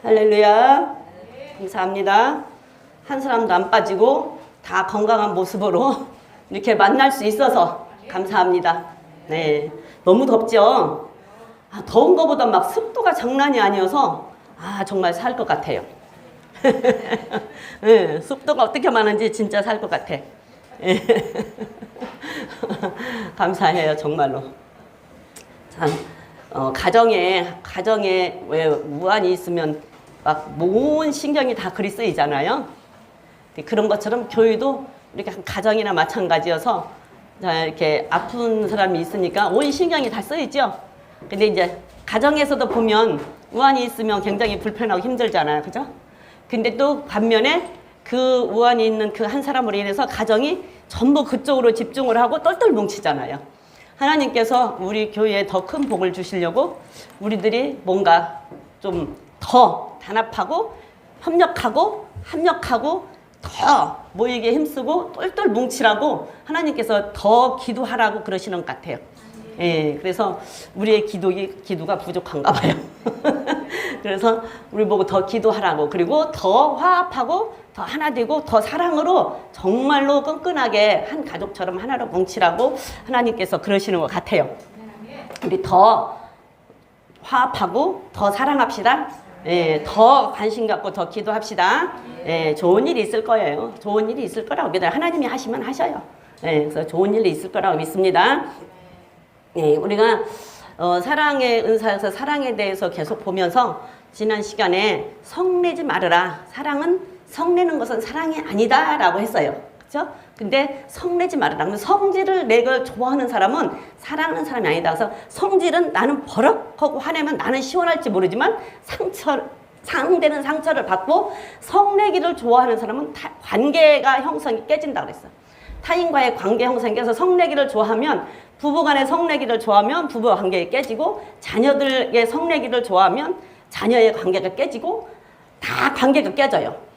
할렐루야. 감사합니다. 한 사람도 안 빠지고 다 건강한 모습으로 이렇게 만날 수 있어서 감사합니다. 네, 너무 덥죠? 더운 것보다 막 습도가 장난이 아니어서 정말 살 것 같아요. 네, 습도가 어떻게 많은지 진짜 살 것 같아. 감사해요, 정말로. 참, 가정에 왜 우환이 있으면 막 온 신경이 다 그리 쓰이잖아요. 그런 것처럼 교회도 이렇게 가정이나 마찬가지여서 이렇게 아픈 사람이 있으니까 온 신경이 다 쓰이죠. 근데 이제 가정에서도 보면 우환이 있으면 굉장히 불편하고 힘들잖아요. 그죠? 근데 또 반면에 그 우환이 있는 그 한 사람으로 인해서 가정이 전부 그쪽으로 집중을 하고 똘똘 뭉치잖아요. 하나님께서 우리 교회에 더 큰 복을 주시려고 우리들이 뭔가 좀 더 단합하고 협력하고 합력하고 더 모이게 힘쓰고 똘똘 뭉치라고 하나님께서 더 기도하라고 그러시는 것 같아요. 예, 그래서 우리의 기도가 부족한가 봐요. 그래서 우리 보고 더 기도하라고, 그리고 더 화합하고 더 하나 되고 더 사랑으로 정말로 끈끈하게 한 가족처럼 하나로 뭉치라고 하나님께서 그러시는 것 같아요. 우리 더 화합하고 더 사랑합시다. 예, 더 관심 갖고 더 기도합시다. 예, 좋은 일이 있을 거예요. 좋은 일이 있을 거라고 믿어요. 하나님이 하시면 하셔요. 예, 그래서 좋은 일이 있을 거라고 믿습니다. 예, 우리가 사랑의 은사에서 사랑에 대해서 계속 보면서 지난 시간에 성내지 말으라. 성내는 것은 사랑이 아니다 라고 했어요. 그렇죠? 근데 성내지 말으라. 그러면 성질을 내가 좋아하는 사람은 사랑하는 사람이 아니다. 그래서 성질은 나는 버럭하고 화내면 나는 시원할지 모르지만 상대는 상처를 받고, 성내기를 좋아하는 사람은 관계가 형성이 깨진다 그랬어요. 타인과의 관계 형성이 깨서 성내기를 좋아하면, 부부간의 성내기를 좋아하면 부부 관계가 깨지고, 자녀들의 성내기를 좋아하면 자녀의 관계가 깨지고, 다 관계가 깨져요.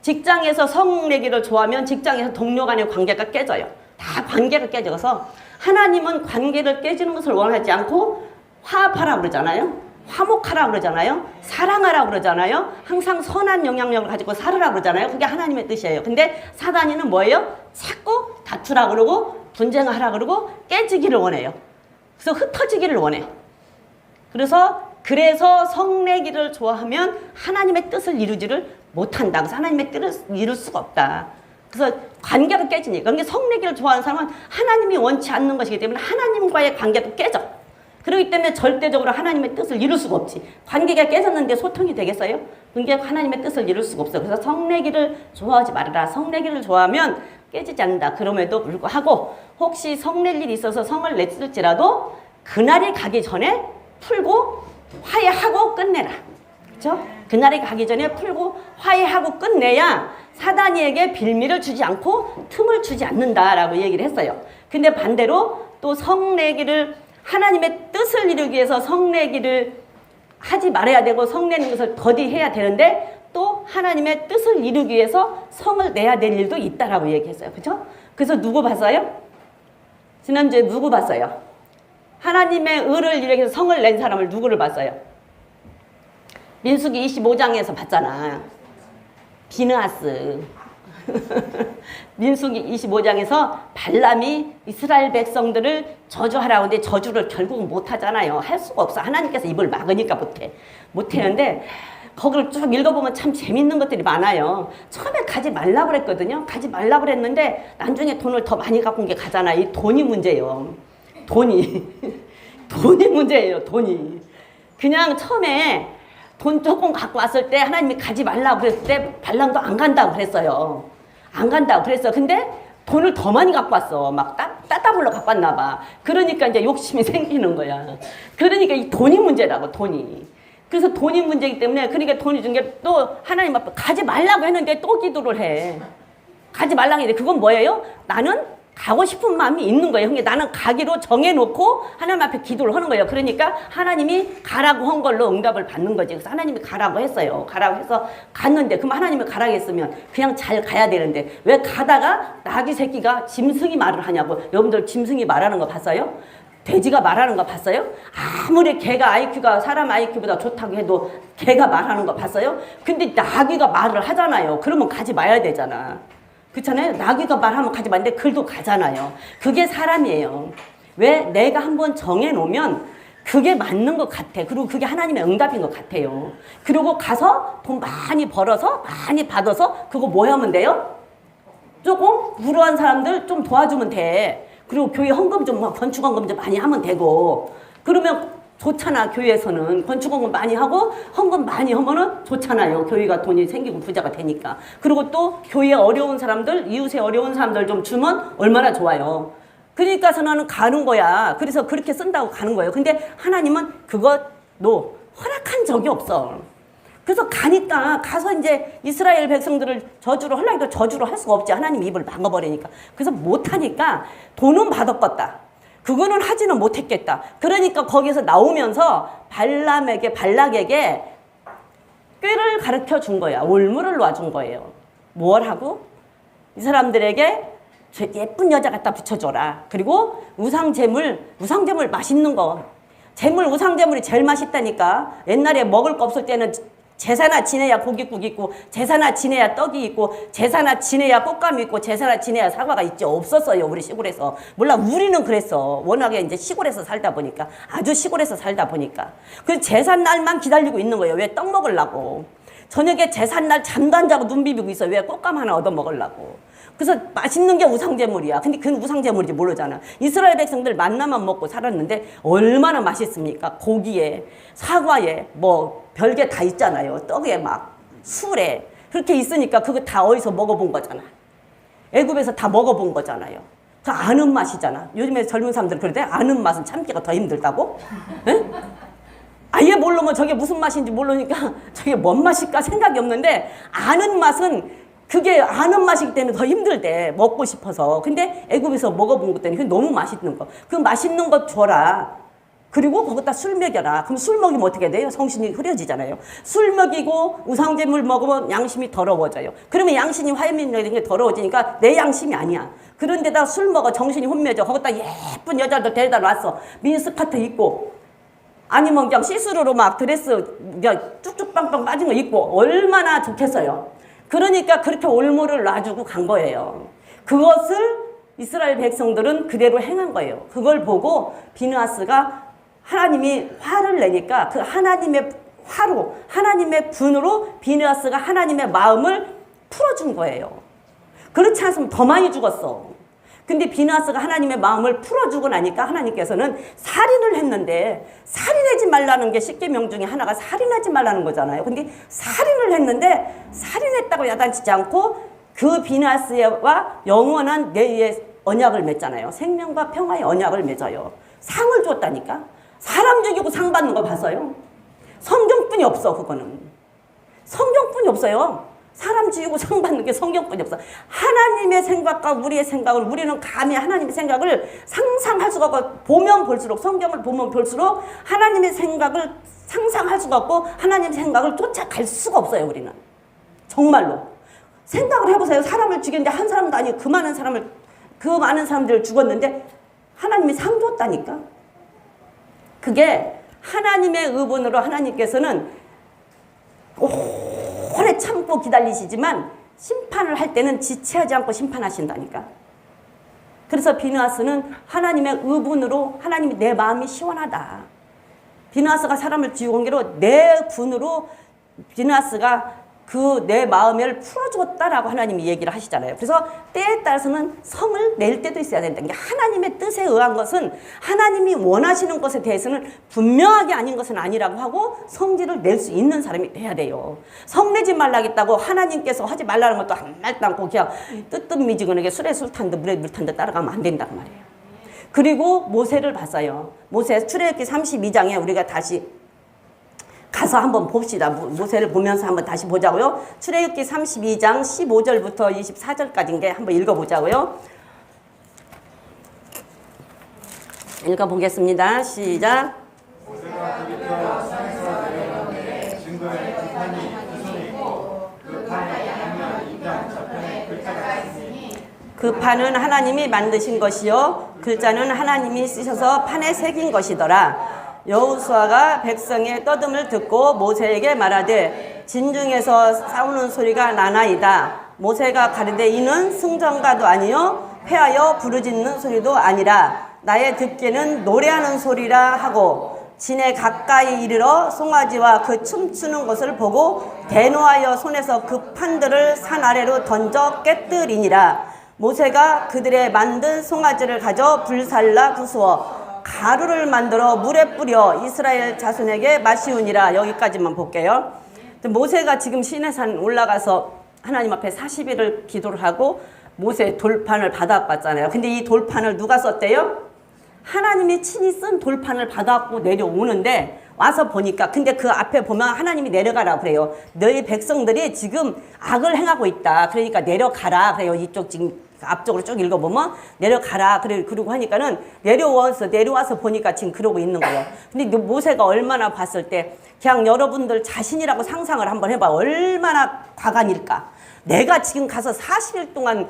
직장에서 성내기를 좋아하면 직장에서 동료 간의 관계가 깨져요. 다 관계가 깨져서 하나님은 관계를 깨지는 것을 원하지 않고 화합하라고 그러잖아요. 화목하라고 그러잖아요. 사랑하라고 그러잖아요. 항상 선한 영향력을 가지고 살으라고 그러잖아요. 그게 하나님의 뜻이에요. 근데 사단이는 뭐예요? 자꾸 다투라고 그러고 분쟁하라고 그러고 깨지기를 원해요. 그래서 흩어지기를 원해. 그래서 성내기를 좋아하면 하나님의 뜻을 이루지를 못한다. 그래서 하나님의 뜻을 이룰 수가 없다. 그래서 관계가 깨지니까. 그러니까 성내기를 좋아하는 사람은 하나님이 원치 않는 것이기 때문에 하나님과의 관계도 깨져. 그렇기 때문에 절대적으로 하나님의 뜻을 이룰 수가 없지. 관계가 깨졌는데 소통이 되겠어요? 그러니까 하나님의 뜻을 이룰 수가 없어. 그래서 성내기를 좋아하지 말아라. 성내기를 좋아하면 깨지지 않는다. 그럼에도 불구하고 혹시 성낼 일이 있어서 성을 냈을지라도 그날이 가기 전에 풀고 화해하고 끝내라. 그렇죠? 그날이 가기 전에 풀고 화해하고 끝내야 사단이에게 빌미를 주지 않고 틈을 주지 않는다라고 얘기를 했어요. 근데 반대로 또 성내기를, 하나님의 뜻을 이루기 위해서 성내기를 하지 말아야 되고 성내는 것을 더디해야 되는데, 또 하나님의 뜻을 이루기 위해서 성을 내야 될 일도 있다라고 얘기했어요. 그렇죠? 그래서 누구 봤어요? 지난주에 누구 봤어요? 하나님의 의를 이루기 위해서 성을 낸 사람을 누구를 봤어요? 민수기 25장에서 봤잖아. 비느하스. 민수기 25장에서 발람이 이스라엘 백성들을 저주하라고 하는데 저주를 결국은 못하잖아요. 할 수가 없어. 하나님께서 입을 막으니까 못하는데 거기를 쭉 읽어보면 참 재밌는 것들이 많아요. 처음에 가지 말라고 그랬거든요. 가지 말라고 그랬는데 나중에 돈을 더 많이 갖고 온 게 가잖아. 이 돈이 문제예요. 돈이 문제예요. 돈이. 그냥 처음에 돈 조금 갖고 왔을 때 하나님이 가지 말라고 그랬을 때 발람도 안 간다고 그랬어요. 안 간다고 그랬어. 근데 돈을 더 많이 갖고 왔어. 막 따따블로 갖고 왔나 봐. 그러니까 이제 욕심이 생기는 거야. 그러니까 이 돈이 문제라고, 돈이. 그래서 돈이 문제이기 때문에, 그러니까 돈이 준 게 또 하나님 앞에 가지 말라고 했는데 또 기도를 해. 가지 말라고 했는데 그건 뭐예요? 나는 가고 싶은 마음이 있는 거예요. 그러니까 나는 가기로 정해놓고 하나님 앞에 기도를 하는 거예요. 그러니까 하나님이 가라고 한 걸로 응답을 받는 거지. 그래서 하나님이 가라고 했어요. 가라고 해서 갔는데, 그럼 하나님이 가라고 했으면 그냥 잘 가야 되는데 왜 가다가 나귀 새끼가 짐승이 말을 하냐고. 여러분들 짐승이 말하는 거 봤어요? 돼지가 말하는 거 봤어요? 아무리 개가 IQ가 사람 IQ보다 좋다고 해도 개가 말하는 거 봤어요? 근데 나귀가 말을 하잖아요. 그러면 가지 마야 되잖아. 그렇잖아요. 나귀가 말하면 가지 마는데 글도 가잖아요. 그게 사람이에요. 왜? 내가 한번 정해놓으면 그게 맞는 것 같아. 그리고 그게 하나님의 응답인 것 같아요. 그리고 가서 돈 많이 벌어서 많이 받아서 그거 뭐 하면 돼요? 조금 불우한 사람들 좀 도와주면 돼. 그리고 교회 헌금 좀 건축 헌금 좀 많이 하면 되고 그러면 좋잖아. 교회에서는 건축 헌금 많이 하고 헌금 많이 하면은 좋잖아요. 교회가 돈이 생기고 부자가 되니까. 그리고 또 교회에 어려운 사람들 이웃에 어려운 사람들 좀 주면 얼마나 좋아요. 그러니까서 나는 가는 거야. 그래서 그렇게 쓴다고 가는 거예요. 근데 하나님은 그것도 허락한 적이 없어. 그래서 가니까 가서 이제 이스라엘 백성들을 저주로 하려고 해도 저주로 할 수가 없지. 하나님 입을 막아버리니까. 그래서 못하니까 돈은 받았겠다. 그거는 하지는 못했겠다. 그러니까 거기서 나오면서 발락에게 꾀를 가르쳐 준 거야. 올무를 놔준 거예요. 뭘 하고? 이 사람들에게 예쁜 여자 갖다 붙여줘라. 그리고 우상재물 맛있는 거. 우상재물이 제일 맛있다니까. 옛날에 먹을 거 없을 때는 제사나 지내야 고깃국 있고 제사나 지내야 떡이 있고 제사나 지내야 꽃감이 있고 제사나 지내야 사과가 있지. 없었어요. 우리 시골에서. 몰라 우리는 그랬어. 워낙에 이제 시골에서 살다 보니까 아주 시골에서 살다 보니까 그 제삿날만 기다리고 있는 거예요. 왜? 떡 먹으려고. 저녁에 제삿날 잠도 안 자고 눈 비비고 있어. 왜? 꽃감 하나 얻어 먹으려고. 그래서 맛있는 게 우상제물이야. 근데 그건 우상제물인지 모르잖아. 이스라엘 백성들 만나만 먹고 살았는데 얼마나 맛있습니까? 고기에 사과에 뭐 별게 다 있잖아요. 떡에 막 술에 그렇게 있으니까 그거 다 어디서 먹어본 거잖아. 애굽에서 다 먹어본 거잖아요. 그 아는 맛이잖아. 요즘에 젊은 사람들 그러대. 아는 맛은 참기가 더 힘들다고? 에? 아예 모르면 저게 무슨 맛인지 모르니까 저게 뭔 맛일까 생각이 없는데 아는 맛은 그게 아는 맛이기 때문에 더 힘들대. 먹고 싶어서. 근데 애굽에서 먹어본 것 때문에 너무 맛있는 거. 그 맛있는 거 줘라. 그리고 거기다 술 먹여라. 그럼 술 먹이면 어떻게 돼요? 성신이 흐려지잖아요. 술 먹이고 우상제물 먹으면 양심이 더러워져요. 그러면 양심이 화염이라는 게 더러워지니까 내 양심이 아니야. 그런데다 술 먹어 정신이 혼미해져. 거기다 예쁜 여자도 데려다 놨어. 미니스커트 입고 아니면 그냥 시스루로 막 드레스 그냥 쭉쭉 빵빵 빠진 거 입고 얼마나 좋겠어요. 그러니까 그렇게 올무를 놔주고 간 거예요. 그것을 이스라엘 백성들은 그대로 행한 거예요. 그걸 보고 비느하스가 하나님이 화를 내니까 그 하나님의 화로 하나님의 분으로 비느하스가 하나님의 마음을 풀어준 거예요. 그렇지 않으면 더 많이 죽었어. 근데 비느하스가 하나님의 마음을 풀어주고 나니까 하나님께서는 살인을 했는데 살인하지 말라는 게 십계명 중에 하나가 살인하지 말라는 거잖아요. 근데 살인을 했는데 살인했다고 야단치지 않고 그 비느하스와 영원한 내의 언약을 맺잖아요. 생명과 평화의 언약을 맺어요. 상을 줬다니까. 사람 죽이고 상 받는 거 봤어요? 성경뿐이 없어. 그거는 성경뿐이 없어요. 사람 지우고 상 받는 게 성경뿐이 없어. 하나님의 생각과 우리의 생각을 우리는 감히 하나님의 생각을 상상할 수가 없고 보면 볼수록 성경을 보면 볼수록 하나님의 생각을 상상할 수가 없고 하나님의 생각을 쫓아갈 수가 없어요. 우리는 정말로 생각을 해보세요. 사람을 죽였는데 한 사람도 아니고 그 많은 사람들을 죽었는데 하나님이 상 줬다니까. 그게 하나님의 의본으로 하나님께서는 오래 참고 기다리시지만 심판을 할 때는 지체하지 않고 심판하신다니까. 그래서 비느하스는 하나님의 의분으로 하나님이 내 마음이 시원하다. 비느하스가 사람을 지어온 게로 내 분으로 비느하스가 그 내 마음을 풀어주었다라고 하나님이 얘기를 하시잖아요. 그래서 때에 따라서는 성을 낼 때도 있어야 된다는 게 하나님의 뜻에 의한 것은 하나님이 원하시는 것에 대해서는 분명하게 아닌 것은 아니라고 하고 성질을 낼 수 있는 사람이 돼야 돼요. 성내지 말라겠다고 하나님께서 하지 말라는 것도 한 말도 않고 그냥 뜨뜻미지근하게 술에 술 탄 듯 물에 물 탄 듯 따라가면 안 된단 말이에요. 그리고 모세를 봤어요. 모세 출애굽기 32장에 우리가 다시 가서 한번 봅시다. 모세를 보면서 한번 다시 보자고요. 출애굽기 32장 15절부터 24절까지인게 한번 읽어보자고요. 읽어보겠습니다. 시작. 그 판은 하나님이 만드신 것이요 글자는 하나님이 쓰셔서 판에 새긴 것이더라. 여호수아가 백성의 떠듦을 듣고 모세에게 말하되 진중에서 싸우는 소리가 나나이다. 모세가 가르되 이는 승전가도 아니요 패하여 부르짖는 소리도 아니라 나의 듣기는 노래하는 소리라 하고 진에 가까이 이르러 송아지와 그 춤추는 것을 보고 대노하여 손에서 그 판들을 산 아래로 던져 깨뜨리니라. 모세가 그들의 만든 송아지를 가져 불살라 부수어 가루를 만들어 물에 뿌려 이스라엘 자손에게 마시우니라. 여기까지만 볼게요. 모세가 지금 시내산 올라가서 하나님 앞에 40일을 기도를 하고 모세 돌판을 받아왔잖아요. 근데 이 돌판을 누가 썼대요? 하나님이 친히 쓴 돌판을 받아갖고 내려오는데 와서 보니까 근데 그 앞에 보면 하나님이 내려가라 그래요. 너희 백성들이 지금 악을 행하고 있다. 그러니까 내려가라 그래요. 이쪽 지금 앞쪽으로 쭉 읽어보면 내려가라 그리고 하니까는 내려와서 보니까 지금 그러고 있는 거예요. 근데 모세가 얼마나 봤을 때 그냥 여러분들 자신이라고 상상을 한번 해봐. 얼마나 과간일까. 내가 지금 가서 40일 동안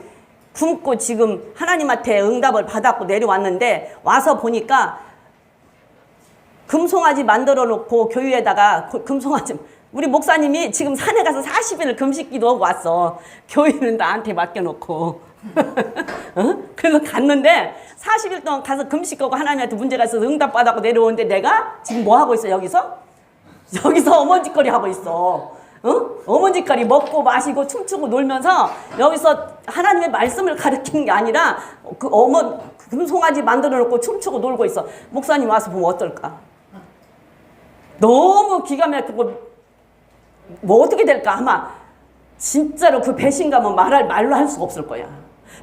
굶고 지금 하나님한테 응답을 받았고 내려왔는데 와서 보니까 금송아지 만들어 놓고 교회에다가 금송아지 우리 목사님이 지금 산에 가서 40일을 금식 기도하고 왔어. 교회는 나한테 맡겨놓고 어? 그래서 갔는데 40일 동안 가서 금식하고 하나님한테 문제가 있어서 응답 받았고 내려오는데 내가 지금 뭐 하고 있어? 여기서 어머니거리 하고 있어. 어? 어머니거리 먹고 마시고 춤추고 놀면서 여기서 하나님의 말씀을 가르치는 게 아니라 그 금송아지 만들어 놓고 춤추고 놀고 있어. 목사님 와서 보면 어떨까? 너무 기가 막히고 뭐 어떻게 될까? 아마 진짜로 그 배신감은 말로 할 수가 없을 거야.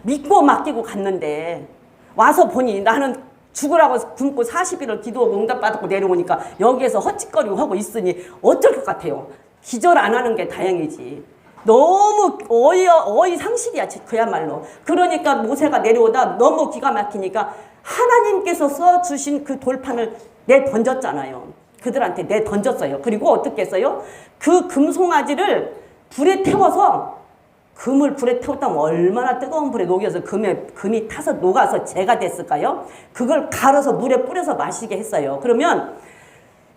믿고 맡기고 갔는데 와서 보니 나는 죽으라고 굶고 40일을 기도하고 응답받고 내려오니까 여기에서 헛짓거리고 하고 있으니 어쩔 것 같아요. 기절 안 하는 게 다행이지. 너무 어이상실이야 그야말로. 그러니까 모세가 내려오다 너무 기가 막히니까 하나님께서 써주신 그 돌판을 내던졌잖아요. 그들한테 내던졌어요. 그리고 어떻게 했어요? 그 금송아지를 불에 태워서 금을 불에 태웠다면 얼마나 뜨거운 불에 녹여서 금이 타서 녹아서 재가 됐을까요? 그걸 갈아서 물에 뿌려서 마시게 했어요. 그러면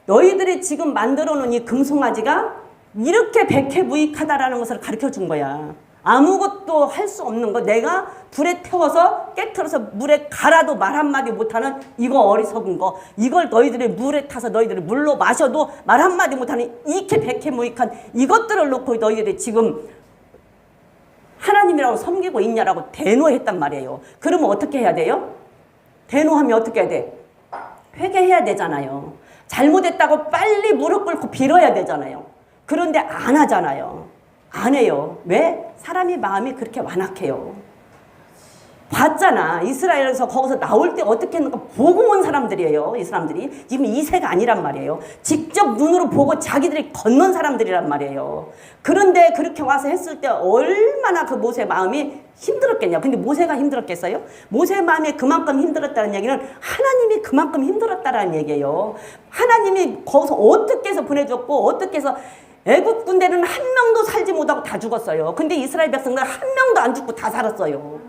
너희들이 지금 만들어 놓은 이 금송아지가 이렇게 백해무익하다라는 것을 가르쳐 준 거야. 아무것도 할 수 없는 거 내가 불에 태워서 깨트려서 물에 갈아도 말 한마디 못하는 이거 어리석은 거 이걸 너희들이 물에 타서 너희들이 물로 마셔도 말 한마디 못하는 이렇게 백해무익한 이것들을 놓고 너희들이 지금 하나님이라고 섬기고 있냐라고 대노했단 말이에요. 그러면 어떻게 해야 돼요? 대노하면 어떻게 해야 돼? 회개해야 되잖아요. 잘못했다고 빨리 무릎 꿇고 빌어야 되잖아요. 그런데 안 하잖아요. 안 해요. 왜? 사람이 마음이 그렇게 완악해요. 봤잖아. 이스라엘에서 거기서 나올 때 어떻게 했는가 보고 온 사람들이에요. 이 사람들이. 지금 2세가 아니란 말이에요. 직접 눈으로 보고 자기들이 건넌 사람들이란 말이에요. 그런데 그렇게 와서 했을 때 얼마나 그 모세 마음이 힘들었겠냐. 근데 모세가 힘들었겠어요? 모세 마음이 그만큼 힘들었다는 얘기는 하나님이 그만큼 힘들었다는 얘기예요. 하나님이 거기서 어떻게 해서 보내줬고 어떻게 해서 애국 군대는 한 명도 살지 못하고 다 죽었어요. 근데 이스라엘 백성들 한 명도 안 죽고 다 살았어요.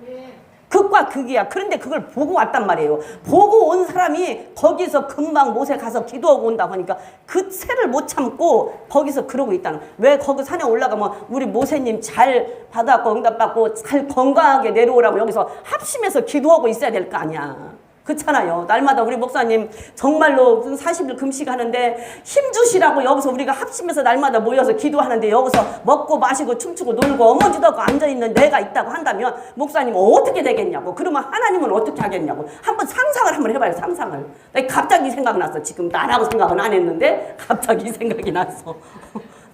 극과 극이야. 그런데 그걸 보고 왔단 말이에요. 보고 온 사람이 거기서 금방 모세 가서 기도하고 온다 보니까 그 새를 못 참고 거기서 그러고 있다는 거예요. 왜 거기 산에 올라가면 우리 모세님 잘 받았고 응답받고 잘 건강하게 내려오라고 여기서 합심해서 기도하고 있어야 될 거 아니야. 그렇잖아요. 날마다 우리 목사님 정말로 40일 금식하는데 힘 주시라고 여기서 우리가 합심해서 날마다 모여서 기도하는데 여기서 먹고 마시고 춤추고 놀고 어머니도 없고 앉아있는 내가 있다고 한다면 목사님은 어떻게 되겠냐고. 그러면 하나님은 어떻게 하겠냐고. 한번 상상을 한번 해봐요. 상상을. 갑자기 생각났어. 지금 나라고 생각은 안 했는데 갑자기 생각이 났어.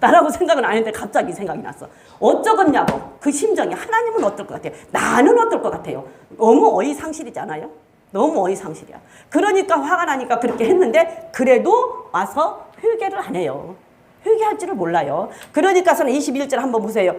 나라고 생각은 안 했는데 갑자기 생각이 났어. 어쩌겠냐고. 그 심정이. 하나님은 어떨 것 같아요? 나는 어떨 것 같아요? 너무 어이상실이잖아요. 너무 어이상실이야. 그러니까 화가 나니까 그렇게 했는데 그래도 와서 회개를 안 해요. 회개할 줄을 몰라요. 그러니까서는 21절 한번 보세요.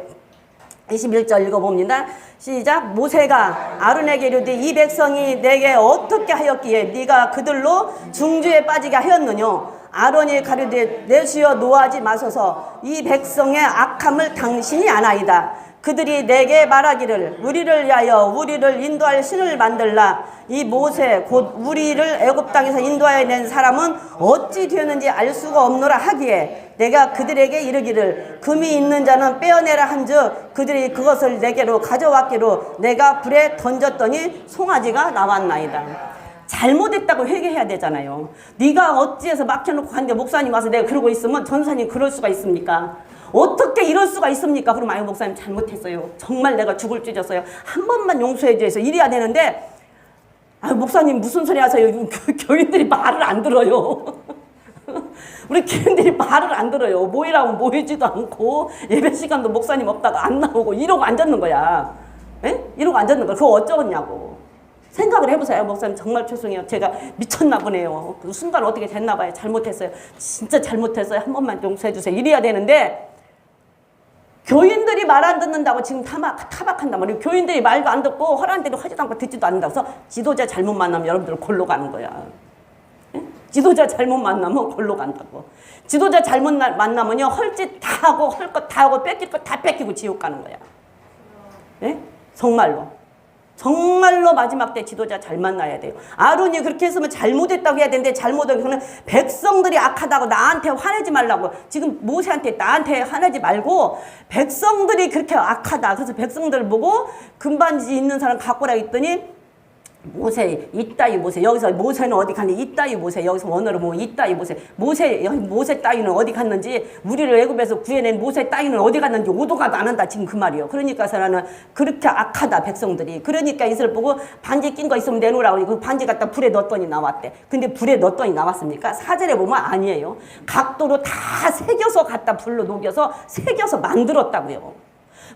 21절 읽어봅니다. 시작. 모세가 아론에게 이르되 이 백성이 내게 어떻게 하였기에 네가 그들로 중주에 빠지게 하였느냐. 아론이 가르되 내시어 노하지 마소서. 이 백성의 악함을 당신이 아나이다. 그들이 내게 말하기를 우리를 위하여 우리를 인도할 신을 만들라. 이 모세 곧 우리를 애굽 땅에서 인도하여 낸 사람은 어찌 되었는지 알 수가 없노라 하기에 내가 그들에게 이르기를 금이 있는 자는 빼어내라 한즉 그들이 그것을 내게로 가져왔기로 내가 불에 던졌더니 송아지가 나왔나이다. 잘못했다고 회개해야 되잖아요. 네가 어찌해서 막혀놓고 갔는데 목사님 와서 내가 그러고 있으면 전사님 그럴 수가 있습니까? 어떻게 이럴 수가 있습니까? 그럼 아유 목사님 잘못했어요. 정말 내가 죽을 찢었어요. 한 번만 용서해 줘서 이래야 되는데 아유 목사님 무슨 소리 하세요? 교인들이 말을 안 들어요. 우리 교인들이 말을 안 들어요. 모이라고 모이지도 않고 예배 시간도 목사님 없다가 안 나오고 이러고 앉았는 거야. 에? 이러고 앉았는 거야. 그거 어쩌겠냐고. 생각을 해보세요. 목사님 정말 죄송해요. 제가 미쳤나 보네요. 그 순간 어떻게 됐나 봐요. 잘못했어요. 진짜 잘못했어요. 한 번만 용서해 주세요. 이래야 되는데 교인들이 말 안 듣는다고 지금 타박한단 말이에요. 교인들이 말도 안 듣고 허락한 대로 하지도 않고 듣지도 않는다고 해서 지도자 잘못 만나면 여러분들 골로 가는 거야. 예? 지도자 잘못 만나면 골로 간다고. 지도자 잘못 만나면요 헐짓 다 하고 할 것 다 하고 뺏길 것 다 뺏기고 지옥 가는 거야. 예? 정말로. 정말로 마지막 때 지도자 잘 만나야 돼요. 아론이 그렇게 했으면 잘못했다고 해야 되는데 잘못한 거는 백성들이 악하다고 나한테 화내지 말라고. 지금 모세한테 나한테 화내지 말고 백성들이 그렇게 악하다. 그래서 백성들을 보고 금반지 있는 사람 갖고 오라 했더니 모세 이따위 모세 여기서 모세는 어디 갔니? 이따위 모세 여기서 원어로 뭐 이따위 모세 따위는 어디 갔는지 우리를 애굽에서 구해낸 모세 따위는 어디 갔는지 오도가도 안 한다 지금 그 말이요. 그러니까 사람은 그렇게 악하다 백성들이. 그러니까 이스라엘 보고 반지 낀 거 있으면 내놓으라고 그 반지 갖다 불에 넣었더니 나왔대. 근데 불에 넣었더니 나왔습니까? 사절에 보면 아니에요. 각도로 다 새겨서 갖다 불로 녹여서 새겨서 만들었다고요.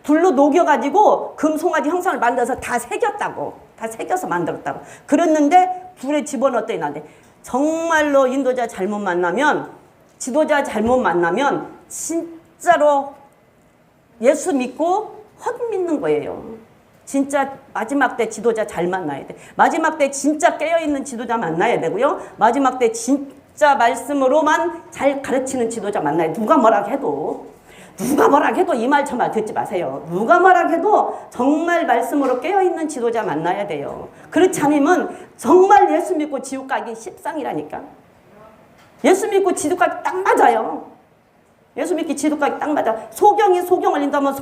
불로 녹여가지고 금송아지 형상을 만들어서 다 새겼다고. 다 새겨서 만들었다고. 그랬는데 불에 집어넣었더니 나한테 정말로 인도자 잘못 만나면 지도자 잘못 만나면 진짜로 예수 믿고 헛 믿는 거예요. 진짜 마지막 때 지도자 잘 만나야 돼. 마지막 때 진짜 깨어있는 지도자 만나야 되고요. 마지막 때 진짜 말씀으로만 잘 가르치는 지도자 만나야 돼. 누가 뭐라 해도 이 말 저 말 듣지 마세요. 누가 뭐라 해도 정말 말씀으로 깨어있는 지도자 만나야 돼요. 그렇지 않으면 정말 예수 믿고 지옥 가기 십상이라니까. 예수 믿고 지옥 가기 딱 맞아요. 예수 믿기 지옥 가기 딱 맞아. 소경이 소경을 인다면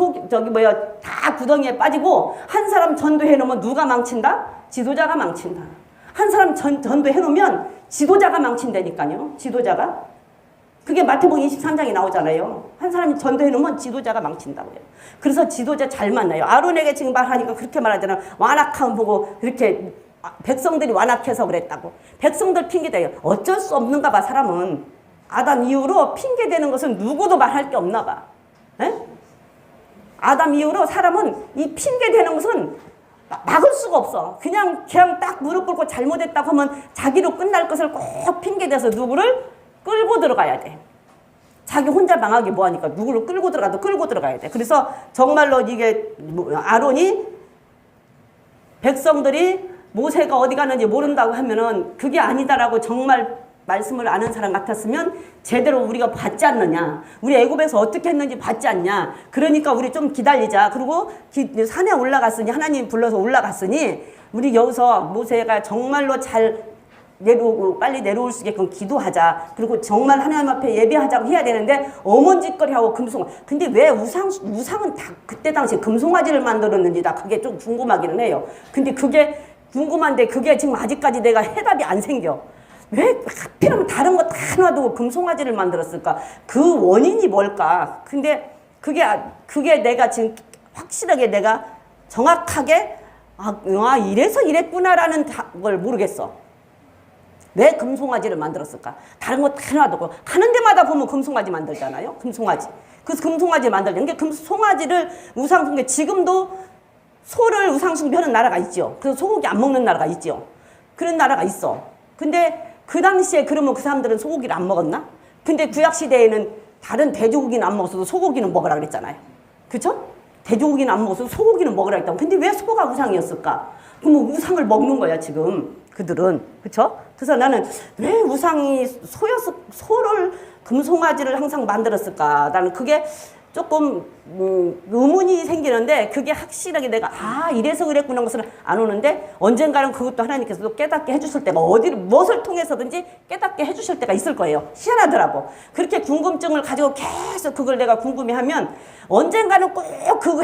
다 구덩이에 빠지고 한 사람 전도해 놓으면 누가 망친다? 지도자가 망친다. 한 사람 전도해 놓으면 지도자가 망친다니까요. 지도자가. 그게 마태복음 23장에 나오잖아요. 한 사람이 전도해 놓으면 지도자가 망친다고요. 그래서 지도자 잘 만나요. 아론에게 지금 말하니까 그렇게 말하잖아요. 완악함 보고 그렇게 백성들이 완악해서 그랬다고. 백성들 핑계대요. 어쩔 수 없는가 봐 사람은. 아담 이후로 핑계대는 것은 누구도 말할 게 없나 봐. 에? 아담 이후로 사람은 이 핑계대는 것은 막을 수가 없어. 그냥 딱 무릎 꿇고 잘못했다고 하면 자기로 끝날 것을 꼭 핑계대서 누구를 끌고 들어가야 돼. 자기 혼자 망하기 뭐하니까 누구를 끌고 들어가야 돼. 그래서 정말로 이게 아론이 백성들이 모세가 어디 가는지 모른다고 하면은 그게 아니다라고 정말 말씀을 아는 사람 같았으면 제대로 우리가 받지 않느냐. 우리 애굽에서 어떻게 했는지 받지 않냐. 그러니까 우리 좀 기다리자. 그리고 산에 올라갔으니 하나님 불러서 올라갔으니 우리 여기서 모세가 정말로 잘 내려오고 빨리 내려올 수 있게끔 기도하자. 그리고 정말 하나님 앞에 예배하자고 해야 되는데 어먼짓거리하고 금송아. 근데 왜 우상은 다 그때 당시에 금송아지를 만들었는지 나 그게 좀 궁금하기는 해요. 근데 그게 궁금한데 그게 지금 아직까지 내가 해답이 안 생겨. 왜 하필이면 다른 거 다 놔두고 금송아지를 만들었을까? 그 원인이 뭘까? 근데 그게 내가 지금 확실하게 내가 정확하게 이래서 이랬구나라는 걸 모르겠어. 왜 금송아지를 만들었을까? 다른 거 다 놔두고 가는 데마다 보면 금송아지 만들잖아요. 금송아지. 그래서 금송아지 만들는 게 금송아지를 우상숭배. 지금도 소를 우상숭배하는 나라가 있죠. 그래서 소고기 안 먹는 나라가 있죠. 그런 나라가 있어. 근데 그 당시에 그러면 그 사람들은 소고기를 안 먹었나? 근데 구약시대에는 다른 돼지고기는 안 먹었어도 소고기는 먹으라 그랬잖아요. 그쵸? 돼지고기는 안 먹었어도 소고기는 먹으라 했다고. 근데 왜 소가 우상이었을까? 그럼 우상을 먹는 거야 지금. 그들은. 그쵸? 그래서 나는 왜 우상이 소를 금송아지를 항상 만들었을까? 나는 그게 조금 의문이 생기는데 그게 확실하게 내가 이래서 그랬구나 하는 것은 안 오는데 언젠가는 그것도 하나님께서도 깨닫게 해주실 때가 무엇을 통해서든지 깨닫게 해주실 때가 있을 거예요. 희한하더라고. 그렇게 궁금증을 가지고 계속 그걸 내가 궁금해하면 언젠가는 꼭 그거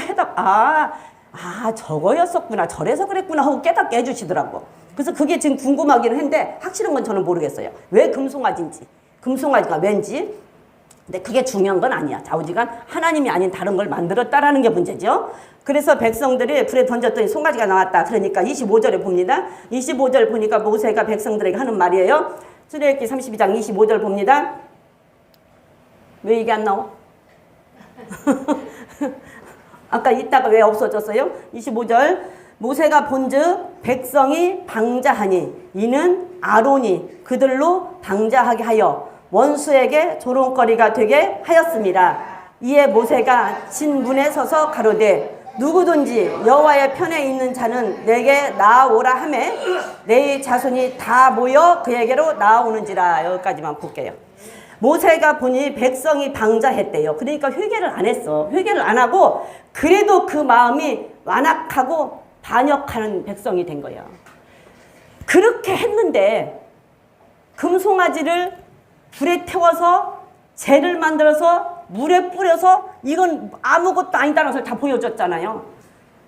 저거였었구나 저래서 그랬구나 하고 깨닫게 해주시더라고. 그래서 그게 지금 궁금하기는 한데 확실한 건 저는 모르겠어요. 왜 금송아지인지 금송아지가 왠지. 근데 그게 중요한 건 아니야. 좌우지간 하나님이 아닌 다른 걸 만들었다라는 게 문제죠. 그래서 백성들이 불에 던졌더니 송아지가 나왔다. 그러니까 25절에 봅니다. 25절 보니까 모세가 백성들에게 하는 말이에요. 출애굽기 32장 25절 봅니다. 왜 이게 안 나와? 아까 있다가 왜 없어졌어요? 25절 모세가 본즉 백성이 방자하니 이는 아론이 그들로 방자하게 하여 원수에게 조롱거리가 되게 하였습니다. 이에 모세가 진문에 서서 가로되 누구든지 여호와의 편에 있는 자는 내게 나아오라 하매 내 자손이 다 모여 그에게로 나아오는지라. 여기까지만 볼게요. 모세가 보니 백성이 방자했대요. 그러니까 회개를 안 했어. 회개를 안 하고 그래도 그 마음이 완악하고 반역하는 백성이 된 거예요. 그렇게 했는데 금송아지를 불에 태워서 재를 만들어서 물에 뿌려서 이건 아무것도 아니다라는 걸 다 보여줬잖아요.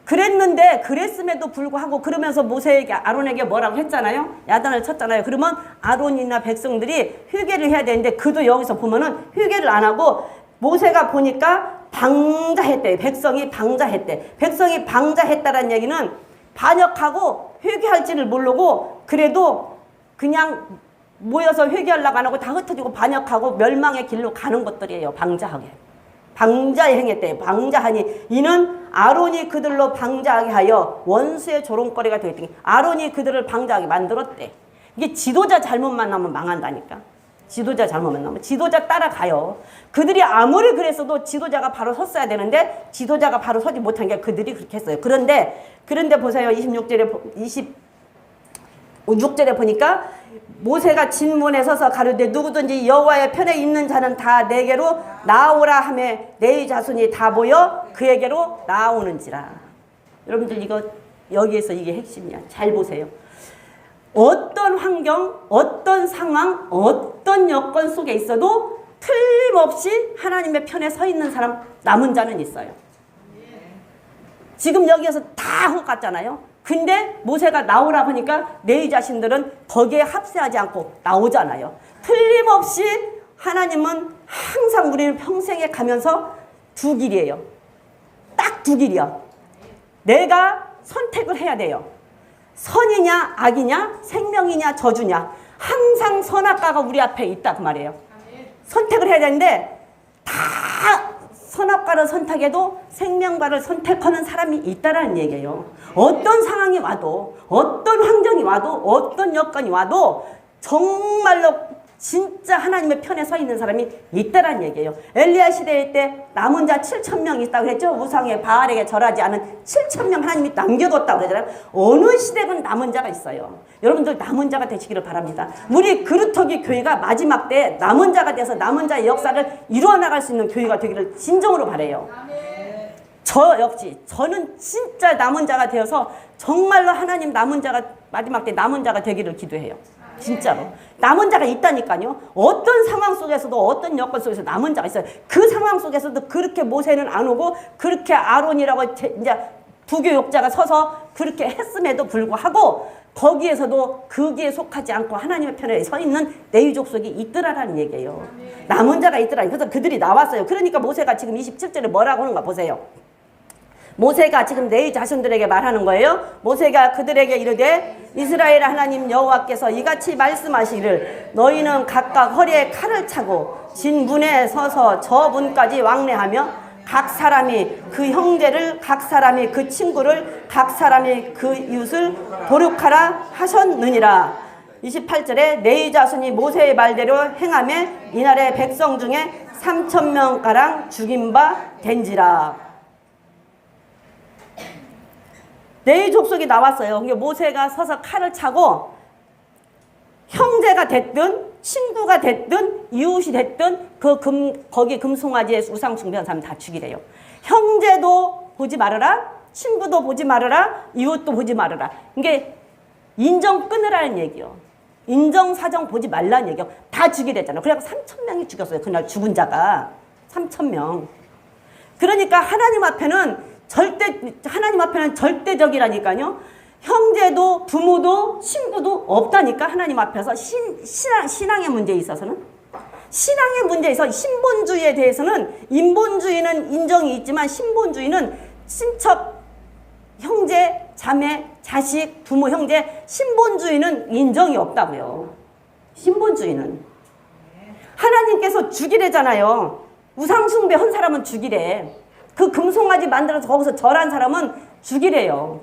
그랬음에도 불구하고 그러면서 모세에게 아론에게 뭐라고 했잖아요. 야단을 쳤잖아요. 그러면 아론이나 백성들이 회개를 해야 되는데 그도 여기서 보면은 회개를 안 하고 모세가 보니까 방자했대. 백성이 방자했대. 백성이 방자했다는 얘기는 반역하고 회개할지를 모르고 그래도 그냥 모여서 회개하려고 안 하고 다 흩어지고 반역하고 멸망의 길로 가는 것들이에요. 방자하게. 방자에 행했대요. 방자하니 이는 아론이 그들로 방자하게 하여 원수의 조롱거리가 되었더니 아론이 그들을 방자하게 만들었대. 이게 지도자 잘못만 나면 망한다니까. 지도자 잘못만 나면 지도자 따라가요. 그들이 아무리 그랬어도 지도자가 바로 섰어야 되는데 지도자가 바로 서지 못한 게 그들이 그렇게 했어요. 그런데 보세요. 26절에 보니까 모세가 진문에 서서 가로되 누구든지 여호와의 편에 있는 자는 다 내게로 나오라 하며 내 자손이 다 모여 그에게로 나오는지라. 여러분들 이거 여기에서 이게 핵심이야. 잘 보세요. 어떤 환경, 어떤 상황, 어떤 여건 속에 있어도 틀림없이 하나님의 편에 서 있는 사람 남은 자는 있어요. 지금 여기에서 다 똑같잖아요. 근데 모세가 나오라 하니까 내 자신들은 거기에 합세하지 않고 나오잖아요. 틀림없이 하나님은 항상 우리를 평생에 가면서 두 길이에요. 딱 두 길이야. 내가 선택을 해야 돼요. 선이냐 악이냐 생명이냐 저주냐 항상 선악과가 우리 앞에 있다 그 말이에요. 선택을 해야 되는데 다 선악과를 선택해도 생명과를 선택하는 사람이 있다라는 얘기예요. 어떤 상황이 와도 어떤 환경이 와도 어떤 여건이 와도 정말로 진짜 하나님의 편에 서 있는 사람이 있다라는 얘기예요. 엘리야 시대일 때 남은 자 7,000명이 있다고 그랬죠. 우상에 바알에게 절하지 않은 7,000명 하나님이 남겨뒀다고 그러잖아요. 어느 시대건 남은 자가 있어요. 여러분들 남은 자가 되시기를 바랍니다. 우리 그루터기 교회가 마지막 때 남은 자가 돼서 남은 자의 역사를 이루어나갈 수 있는 교회가 되기를 진정으로 바라요. 저 역시 저는 진짜 남은 자가 되어서 정말로 하나님 남은 자가 마지막 때 남은 자가 되기를 기도해요. 진짜로. 남은 자가 있다니까요. 어떤 상황 속에서도 어떤 여건 속에서 남은 자가 있어요. 그 상황 속에서도 그렇게 모세는 안 오고 그렇게 아론이라고 이제 부교육자가 서서 그렇게 했음에도 불구하고 거기에서도 거기에 속하지 않고 하나님의 편에 서 있는 레위 족속이 있더라라는 얘기예요. 남은 자가 있더라. 그래서 그들이 나왔어요. 그러니까 모세가 지금 27절에 뭐라고 하는가 보세요. 모세가 지금 내 자손들에게 말하는 거예요. 모세가 그들에게 이르되 이스라엘 하나님 여호와께서 이같이 말씀하시기를 너희는 각각 허리에 칼을 차고 진문에 서서 저 문까지 왕래하며 각 사람이 그 형제를 각 사람이 그 친구를 각 사람이 그 이웃을 도륙하라 하셨느니라. 28절에 내 자손이 모세의 말대로 행하며 이날의 백성 중에 3,000명가량 죽인 바 된지라. 네 족속이 나왔어요. 모세가 서서 칼을 차고 형제가 됐든 친구가 됐든 이웃이 됐든 거기 금송아지에 우상 숭배한 사람 다 죽이래요. 형제도 보지 말아라, 친구도 보지 말아라, 이웃도 보지 말아라. 이게 인정 끊으라는 얘기요. 인정사정 보지 말라는 얘기요. 다 죽이랬잖아요. 그래서 3,000명이 죽였어요. 그날 죽은 자가 3,000명. 그러니까 하나님 앞에는 절대적이라니까요. 형제도 부모도 친구도 없다니까. 하나님 앞에서 신앙의 문제에 있어서는, 신앙의 문제에서 신본주의에 대해서는, 인본주의는 인정이 있지만 신본주의는 친척, 형제, 자매, 자식, 부모, 형제, 신본주의는 인정이 없다고요. 신본주의는. 하나님께서 죽이래잖아요. 우상숭배 한 사람은 죽이래. 그 금송아지 만들어서 거기서 절한 사람은 죽이래요.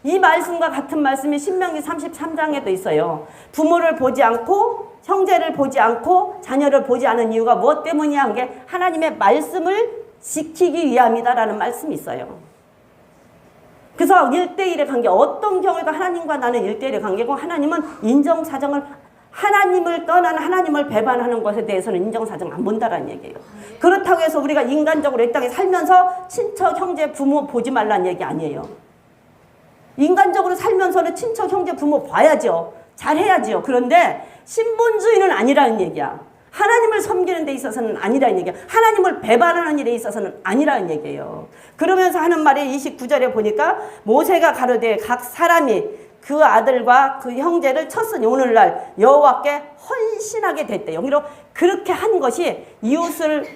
이 말씀과 같은 말씀이 신명기 33장에도 있어요. 부모를 보지 않고 형제를 보지 않고 자녀를 보지 않은 이유가 무엇 때문이냐 한 게 하나님의 말씀을 지키기 위함이다라는 말씀이 있어요. 그래서 1대1의 관계, 어떤 경우에도 하나님과 나는 1대1의 관계고, 하나님은 인정사정을, 하나님을 떠나는, 하나님을 배반하는 것에 대해서는 인정사정 안 본다라는 얘기예요. 그렇다고 해서 우리가 인간적으로 이 땅에 살면서 친척, 형제, 부모 보지 말라는 얘기 아니에요. 인간적으로 살면서는 친척, 형제, 부모 봐야죠. 잘해야죠. 그런데 신본주의는 아니라는 얘기야. 하나님을 섬기는 데 있어서는 아니라는 얘기야. 하나님을 배반하는 일에 있어서는 아니라는 얘기예요. 그러면서 하는 말이 29절에 보니까 모세가 가로되 각 사람이 그 아들과 그 형제를 쳤으니 오늘날 여호와께 헌신하게 됐대요. 그렇게 한 것이 이웃을,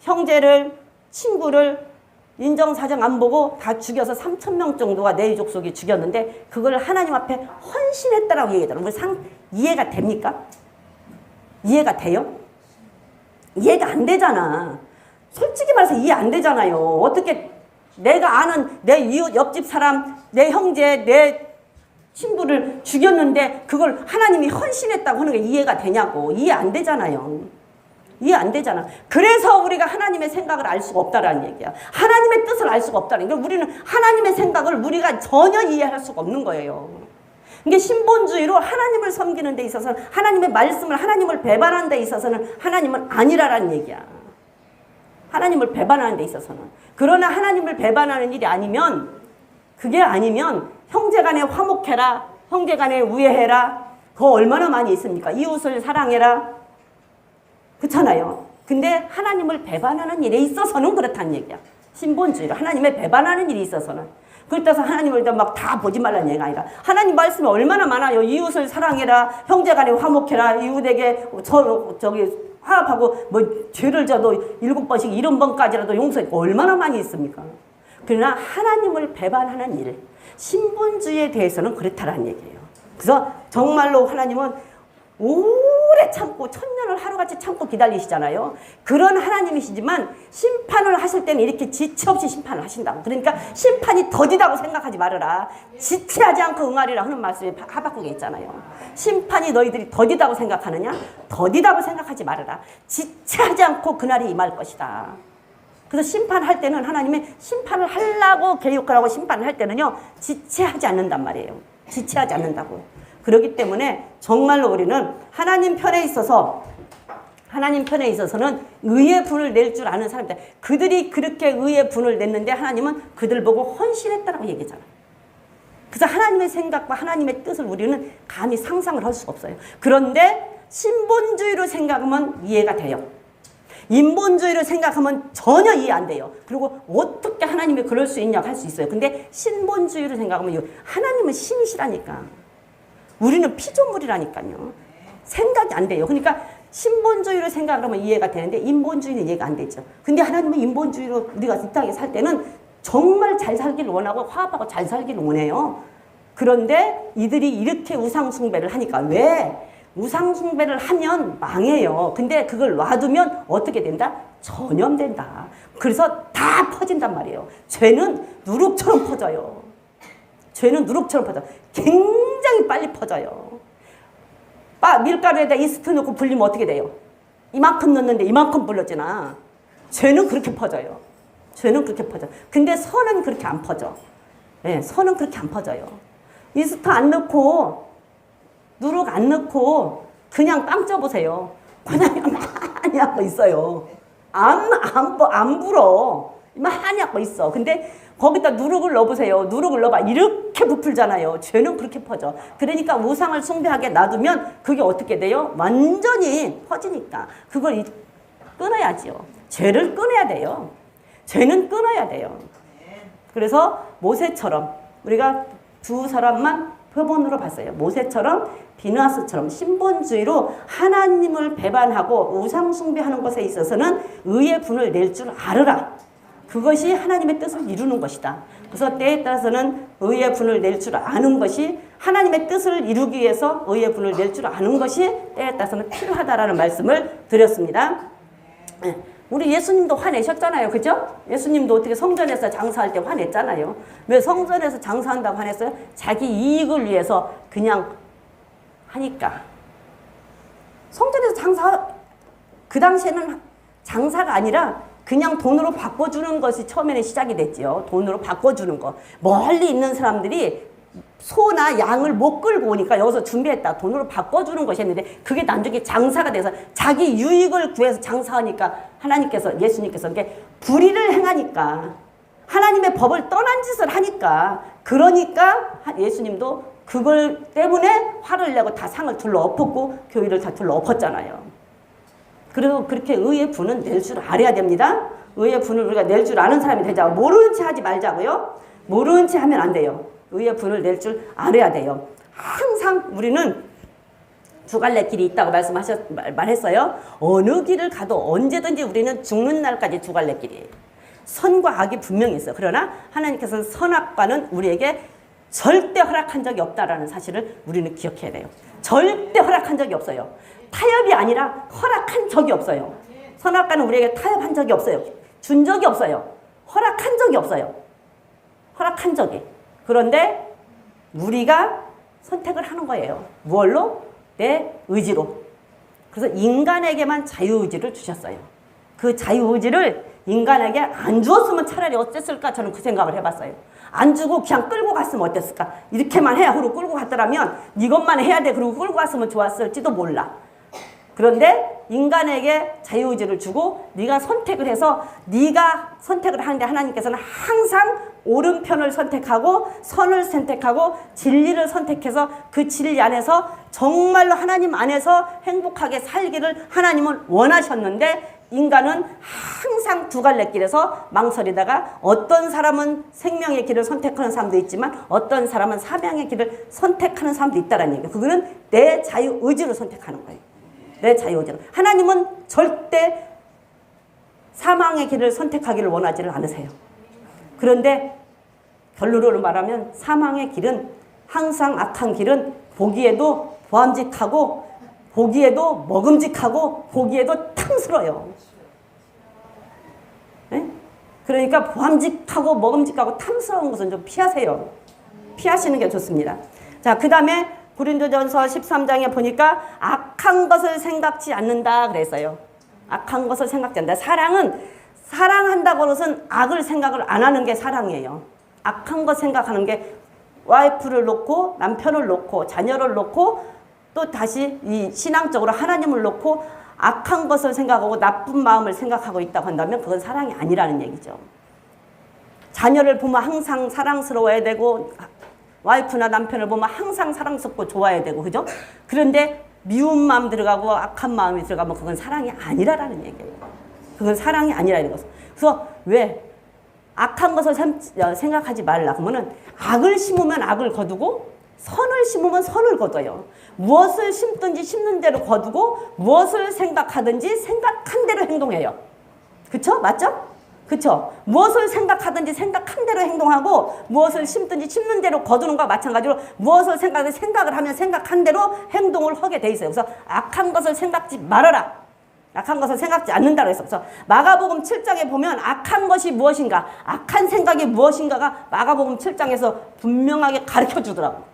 형제를, 친구를 인정사정 안 보고 다 죽여서 3,000명 정도가 내 족속이 죽였는데 그걸 하나님 앞에 헌신했다라고 얘기하잖아요. 이해가 됩니까? 이해가 돼요? 이해가 안 되잖아. 솔직히 말해서 이해 안 되잖아요. 어떻게 내가 아는 내 이웃, 옆집 사람, 내 형제, 내 친구를 죽였는데 그걸 하나님이 헌신했다고 하는 게 이해가 되냐고. 이해 안 되잖아요. 이해 안 되잖아. 그래서 우리가 하나님의 생각을 알 수가 없다라는 얘기야. 하나님의 뜻을 알 수가 없다는 거야. 우리는 하나님의 생각을 우리가 전혀 이해할 수가 없는 거예요. 이게 신본주의로 하나님을 섬기는 데 있어서는, 하나님의 말씀을, 하나님을 배반하는 데 있어서는 하나님은 아니라라는 얘기야. 하나님을 배반하는 데 있어서는. 그러나 하나님을 배반하는 일이 아니면, 그게 아니면 형제간에 화목해라, 형제간에 우애해라, 그거 얼마나 많이 있습니까? 이웃을 사랑해라, 그렇잖아요. 근데 하나님을 배반하는 일에 있어서는 그렇다는 얘기야. 신본주의로 하나님을 배반하는 일이 있어서는. 그렇다고 하나님을 막 다 보지 말라는 얘기가 아니라, 하나님 말씀이 얼마나 많아요. 이웃을 사랑해라, 형제간에 화목해라, 이웃에게 화합하고, 죄를 져도 7번씩 70번까지라도 용서해. 얼마나 많이 있습니까? 그러나 하나님을 배반하는 일, 신본주의에 대해서는 그렇다라는 얘기예요. 그래서 정말로 하나님은 오래 참고, 1000년을 하루같이 참고 기다리시잖아요. 그런 하나님이시지만 심판을 하실 때는 이렇게 지체 없이 심판을 하신다고. 그러니까 심판이 더디다고 생각하지 말아라. 지체하지 않고 응하리라 하는 말씀이 하박국에 있잖아요. 심판이 너희들이 더디다고 생각하느냐? 더디다고 생각하지 말아라. 지체하지 않고 그날이 임할 것이다. 그래서 심판할 때는, 하나님의 심판을 하려고 계획하라고 심판을 할 때는요, 지체하지 않는단 말이에요. 지체하지 않는다고. 그렇기 때문에 정말로 우리는 하나님 편에 있어서는 의의 분을 낼 줄 아는 사람들, 그들이 그렇게 의의 분을 냈는데 하나님은 그들 보고 헌신했다라고 얘기하잖아요. 그래서 하나님의 생각과 하나님의 뜻을 우리는 감히 상상을 할 수가 없어요. 그런데 신본주의로 생각하면 이해가 돼요. 인본주의로 생각하면 전혀 이해 안 돼요. 그리고 어떻게 하나님이 그럴 수 있냐고 할 수 있어요. 근데 신본주의로 생각하면 하나님은 신이시라니까. 우리는 피조물이라니까요. 생각이 안 돼요. 그러니까 신본주의로 생각하면 이해가 되는데 인본주의는 이해가 안 되죠. 근데 하나님은 인본주의로 우리가 이 땅에 살 때는 정말 잘 살기를 원하고 화합하고 잘 살기를 원해요. 그런데 이들이 이렇게 우상숭배를 하니까, 왜? 우상숭배를 하면 망해요. 근데 그걸 놔두면 어떻게 된다? 전염된다. 그래서 다 퍼진단 말이에요. 죄는 누룩처럼 퍼져요. 죄는 누룩처럼 퍼져. 굉장히 빨리 퍼져요. 밀가루에다 이스트 넣고 불리면 어떻게 돼요? 이만큼 넣는데 이만큼 불러지나. 죄는 그렇게 퍼져요. 죄는 그렇게 퍼져. 근데 선은 그렇게 안 퍼져. 네, 선은 그렇게 안 퍼져요. 이스트 안 넣고 누룩 안 넣고 그냥 빵 쪄보세요. 그냥 많이 하고 있어요. 안 불어. 많이 하고 있어. 근데 거기다 누룩을 넣어보세요. 누룩을 넣어봐. 이렇게 부풀잖아요. 죄는 그렇게 퍼져. 그러니까 우상을 숭배하게 놔두면 그게 어떻게 돼요? 완전히 퍼지니까. 그걸 끊어야지요. 죄를 끊어야 돼요. 죄는 끊어야 돼요. 그래서 모세처럼 우리가 두 사람만 표본으로 봤어요. 모세처럼 비느하스처럼 신본주의로 하나님을 배반하고 우상 숭배하는 것에 있어서는 의의 분을 낼 줄 알으라. 그것이 하나님의 뜻을 이루는 것이다. 그래서 때에 따라서는 의의 분을 낼 줄 아는 것이 하나님의 뜻을 이루기 위해서 의의 분을 낼 줄 아는 것이 때에 따라서는 필요하다라는 말씀을 드렸습니다. 우리 예수님도 화내셨잖아요. 그죠? 예수님도 어떻게 성전에서 장사할 때 화냈잖아요. 왜 성전에서 장사한다고 화냈어요? 자기 이익을 위해서 그냥 하니까. 성전에서 그 당시에는 장사가 아니라 그냥 돈으로 바꿔주는 것이 처음에는 시작이 됐지요. 돈으로 바꿔주는 거. 멀리 있는 사람들이 소나 양을 못 끌고 오니까 여기서 준비했다. 돈으로 바꿔주는 것이 했는데 그게 나중에 장사가 돼서 자기 유익을 구해서 장사하니까 하나님께서, 예수님께서 이게 불의를 행하니까 하나님의 법을 떠난 짓을 하니까 그러니까 예수님도 그걸 때문에 화를 내고 다 상을 둘러 엎었고 교회를 다 둘러 엎었잖아요. 그리고 그렇게 의의 분은 낼 줄 알아야 됩니다. 의의 분을 우리가 낼 줄 아는 사람이 되자고. 모르는 체 하지 말자고요. 모르는 체 하면 안 돼요. 의의 분을 낼 줄 알아야 돼요. 항상 우리는 두 갈래 길이 있다고 말했어요. 어느 길을 가도 언제든지 우리는 죽는 날까지 두 갈래 길이에요. 선과 악이 분명히 있어요. 그러나 하나님께서는 선악과는 우리에게 절대 허락한 적이 없다라는 사실을 우리는 기억해야 돼요. 절대 허락한 적이 없어요. 타협이 아니라 허락한 적이 없어요. 선악과는 우리에게 타협한 적이 없어요. 준 적이 없어요. 허락한 적이 없어요. 허락한 적이. 그런데 우리가 선택을 하는 거예요. 무얼로? 내 의지로. 그래서 인간에게만 자유의지를 주셨어요. 그 자유의지를 인간에게 안 주었으면 차라리 어땠을까? 저는 그 생각을 해봤어요. 안 주고 그냥 끌고 갔으면 어땠을까? 이렇게만 해야 그러고 끌고 갔더라면 이것만 해야 돼 그러고 끌고 갔으면 좋았을지도 몰라. 그런데 인간에게 자유의지를 주고 네가 선택을 해서 네가 선택을 하는데 하나님께서는 항상 옳은 편을 선택하고 선을 선택하고 진리를 선택해서 그 진리 안에서 정말로 하나님 안에서 행복하게 살기를 하나님은 원하셨는데 인간은 항상 두 갈래 길에서 망설이다가 어떤 사람은 생명의 길을 선택하는 사람도 있지만 어떤 사람은 사명의 길을 선택하는 사람도 있다는 얘기예요. 그거는 내 자유의지로 선택하는 거예요. 내 자유의지로. 하나님은 절대 사망의 길을 선택하기를 원하지를 않으세요. 그런데 결론으로 말하면 사망의 길은 항상 악한 길은 보기에도 보암직하고 보기에도 먹음직하고 보기에도 탐스러워요. 네? 그러니까 보암직하고 먹음직하고 탐스러운 것은 좀 피하세요. 피하시는 게 좋습니다. 자, 그 다음에 고린도전서 13장에 보니까 악한 것을 생각지 않는다 그랬어요. 악한 것을 생각지 않는다. 사랑은 사랑한다고 해서는 악을 생각을 안 하는 게 사랑이에요. 악한 것 생각하는 게 와이프를 놓고 남편을 놓고 자녀를 놓고 또 다시 이 신앙적으로 하나님을 놓고 악한 것을 생각하고 나쁜 마음을 생각하고 있다고 한다면 그건 사랑이 아니라는 얘기죠. 자녀를 보면 항상 사랑스러워야 되고 와이프나 남편을 보면 항상 사랑스럽고 좋아야 되고 그죠? 그런데 미운 마음 들어가고 악한 마음이 들어가면 그건 사랑이 아니라는 얘기예요. 그건 사랑이 아니라는 거죠. 그래서 왜 악한 것을 생각하지 말라 그러면은 악을 심으면 악을 거두고 선을 심으면 선을 거둬요. 무엇을 심든지 심는 대로 거두고 무엇을 생각하든지 생각한 대로 행동해요. 그쵸? 맞죠? 그쵸? 무엇을 생각하든지 생각한 대로 행동하고 무엇을 심든지 심는 대로 거두는 것과 마찬가지로 무엇을 생각을 하면 생각한 대로 행동을 하게 돼 있어요. 그래서 악한 것을 생각지 말아라. 악한 것을 생각지 않는다고 해서 그래서 마가복음 7장에 보면 악한 것이 무엇인가 악한 생각이 무엇인가가 마가복음 7장에서 분명하게 가르쳐 주더라고요.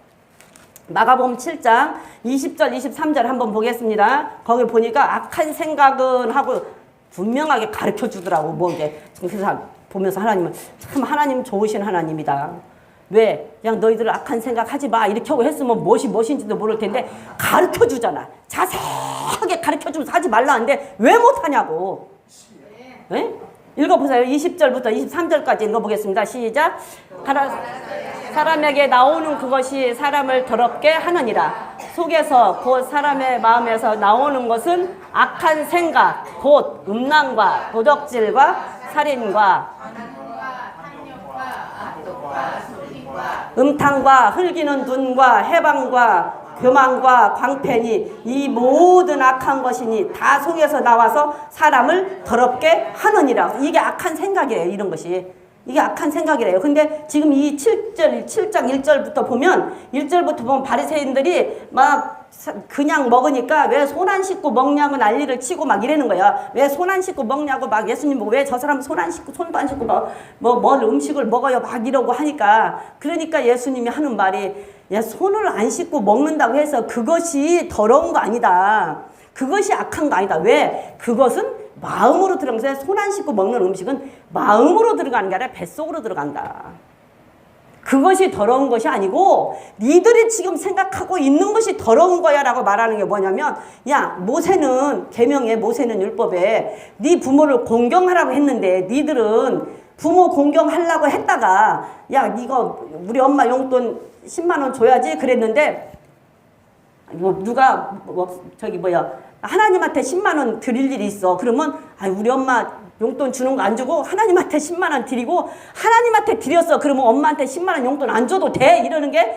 마가복음 7장 20절 23절 한번 보겠습니다. 거기 보니까 악한 생각은 하고 분명하게 가르쳐 주더라고. 뭐 이제 그래서 보면서 하나님은 참 하나님 좋으신 하나님이다. 왜? 그냥 너희들 악한 생각 하지 마. 이렇게 하고 했으면 무엇인지도 모를 텐데 가르쳐 주잖아. 자세하게 가르쳐 주면서 하지 말라 하는데 왜 못하냐고. 네? 읽어보세요. 20절부터 23절까지 읽어보겠습니다. 시작. 사람에게 나오는 그것이 사람을 더럽게 하느니라. 속에서 곧 사람의 마음에서 나오는 것은 악한 생각, 곧 음란과 도적질과 살인과 음탕과 흘기는 눈과 해방과 교만과 광패니 이 모든 악한 것이니 다 속에서 나와서 사람을 더럽게 하느니라. 이게 악한 생각이에요. 이런 것이. 이게 악한 생각이래요. 근데 지금 이 7장 1절부터 보면 바리새인들이 막 그냥 먹으니까 왜 손 안 씻고 먹냐고 난리를 치고 막 이러는 거야. 왜 손 안 씻고 먹냐고 막 예수님 왜 저 사람 손 안 씻고 손도 안 씻고 뭘 음식을 먹어요 막 이러고 하니까 그러니까 예수님이 하는 말이 야 손을 안 씻고 먹는다고 해서 그것이 더러운 거 아니다. 그것이 악한 거 아니다. 왜? 그것은 마음으로 들어가서 손 안 씻고 먹는 음식은 마음으로 들어가는 게 아니라 뱃속으로 들어간다. 그것이 더러운 것이 아니고 니들이 지금 생각하고 있는 것이 더러운 거야 라고 말하는 게 뭐냐면 야 모세는 계명에 모세는 율법에 네 부모를 공경하라고 했는데 니들은 부모 공경하려고 했다가 야 이거 우리 엄마 용돈 10만 원 줘야지 그랬는데 누가 하나님한테 10만 원 드릴 일이 있어. 그러면 우리 엄마 용돈 주는 거 안 주고 하나님한테 10만 원 드리고 하나님한테 드렸어. 그러면 엄마한테 10만 원 용돈 안 줘도 돼. 이러는 게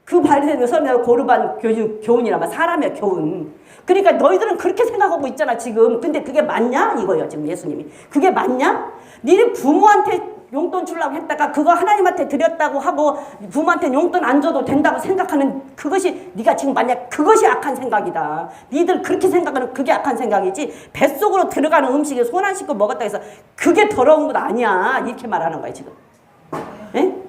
그 바리새인들 설명을 고르반 교훈이란 말 사람의 교훈. 그러니까 너희들은 그렇게 생각하고 있잖아 지금. 근데 그게 맞냐? 이거예요 지금 예수님이. 그게 맞냐? 니네 부모한테 용돈 주려고 했다가 그거 하나님한테 드렸다고 하고 부모한테 용돈 안 줘도 된다고 생각하는 그것이 네가 지금 만약 그것이 악한 생각이다. 니들 그렇게 생각하는 그게 악한 생각이지 뱃속으로 들어가는 음식에 손 안 씻고 먹었다 해서 그게 더러운 것 아니야. 이렇게 말하는 거야 지금. 에?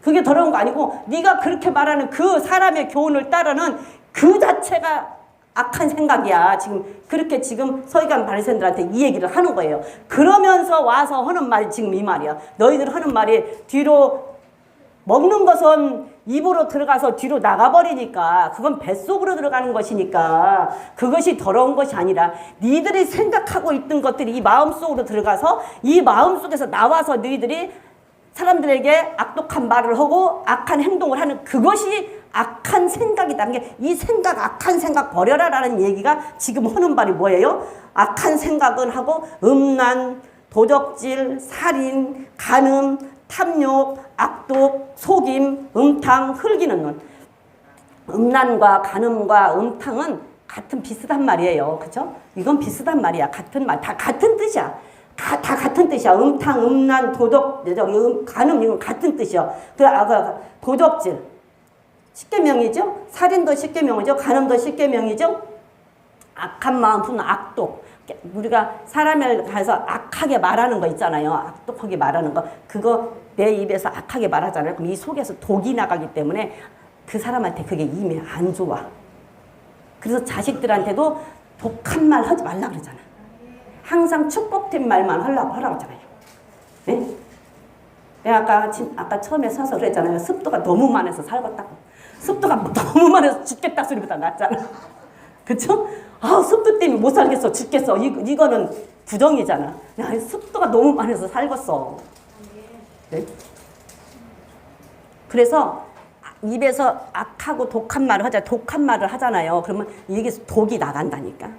그게 더러운 거 아니고 네가 그렇게 말하는 그 사람의 교훈을 따르는 그 자체가 악한 생각이야. 지금 그렇게 지금 서기관 바리새인들한테 이 얘기를 하는 거예요. 그러면서 와서 하는 말이 지금 이 말이야. 너희들 하는 말이 뒤로 먹는 것은 입으로 들어가서 뒤로 나가버리니까 그건 뱃속으로 들어가는 것이니까 그것이 더러운 것이 아니라 니들이 생각하고 있던 것들이 이 마음속으로 들어가서 이 마음속에서 나와서 너희들이 사람들에게 악독한 말을 하고 악한 행동을 하는 그것이 악한 생각이다. 이 생각, 악한 생각 버려라라는 얘기가 지금 하는 말이 뭐예요? 악한 생각은 하고 음란, 도적질, 살인, 간음, 탐욕, 악독, 속임, 음탕, 흘기는 눈. 음란과 간음과 음탕은 같은 비슷한 말이에요. 그죠? 이건 비슷한 말이야. 같은 말. 다 같은 뜻이야. 다 같은 뜻이야. 음탕, 음란, 도덕, 간음 이건 같은 뜻이야. 도적질. 십계명이죠. 살인도 십계명이죠. 간음도 십계명이죠. 악한 마음 푸는 악독. 우리가 사람을 가서 악하게 말하는 거 있잖아요. 악독하게 말하는 거. 그거 내 입에서 악하게 말하잖아요. 그럼 이 속에서 독이 나가기 때문에 그 사람한테 그게 이미 안 좋아. 그래서 자식들한테도 독한 말 하지 말라 그러잖아. 항상 축복된 말만 하라고 하잖아요. 네? 내가 아까 처음에 서서 그랬잖아요. 습도가 너무 많아서 살겠다고. 습도가 너무 많아서 죽겠다 소리보다 낫잖아. 그쵸? 습도 때문에 못 살겠어. 죽겠어. 이거는 부정이잖아. 야, 습도가 너무 많아서 살겠어. 네? 그래서 입에서 악하고 독한 말을 하잖아요. 독한 말을 하잖아요. 그러면 이게 독이 나간다니까.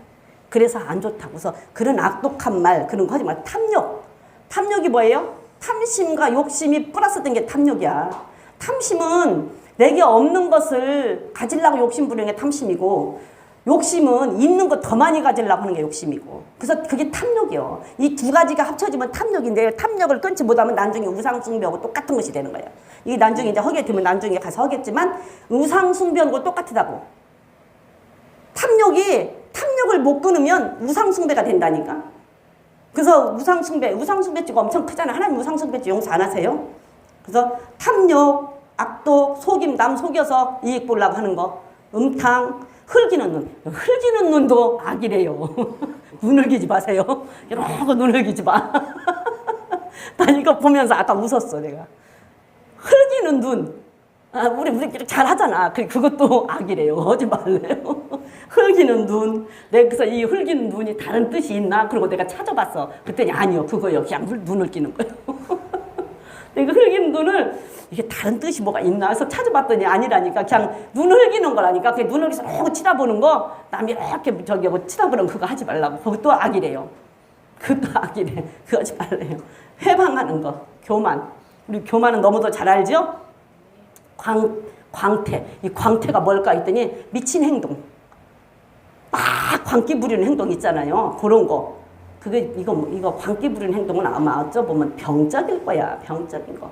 그래서 안 좋다고. 그래서 그런 악독한 말, 그런 거 하지 마. 탐욕. 탐욕이 뭐예요? 탐심과 욕심이 플러스된 게 탐욕이야. 탐심은 내게 없는 것을 가지려고 욕심 부리는 게 탐심이고 욕심은 있는 거 더 많이 가지려고 하는 게 욕심이고 그래서 그게 탐욕이요. 이 두 가지가 합쳐지면 탐욕인데 탐욕을 끊지 못하면 나중에 우상숭배하고 똑같은 것이 되는 거예요. 이게 나중에 이제 하게 되면 나중에 가서 하겠지만 우상숭배하고 똑같다고. 탐욕을 못 끊으면 우상숭배가 된다니까. 그래서 우상숭배죄가 엄청 크잖아. 하나님 우상숭배죄 용서 안 하세요? 그래서 탐욕, 악독, 속임, 남 속여서 이익 보려고 하는 거, 음탕, 흘기는 눈. 흘기는 눈도 악이래요. 눈 흘기지 마세요. 이러고 눈 흘기지 마. 나 이거 보면서 아까 웃었어, 내가. 흘기는 눈. 우리끼리 잘 하잖아. 그것도 악이래요. 하지 말래요. 흘기는 눈. 그래서 이 흘기는 눈이 다른 뜻이 있나? 그리고 내가 찾아봤어. 그랬더니 아니요. 그거요. 그냥 눈을 끼는 거예요. 그 흘기는 눈을 이게 다른 뜻이 뭐가 있나 해서 찾아봤더니 아니라니까. 그냥 눈을 흘기는 거라니까. 그냥 눈을 이렇게 치다보는 거, 남이 이렇게 저기 치다보는 그거 하지 말라고. 그것도 악이래요. 그것도 악이래. 그거 하지 말래요. 회방하는 거. 교만. 우리 교만은 너무도 잘 알죠? 광태. 이 광태가 뭘까 했더니 미친 행동. 막 광기 부리는 행동 있잖아요. 그런 거. 이거 광기 부리는 행동은 아마 어쩌보면 병적일 거야. 병적인 거.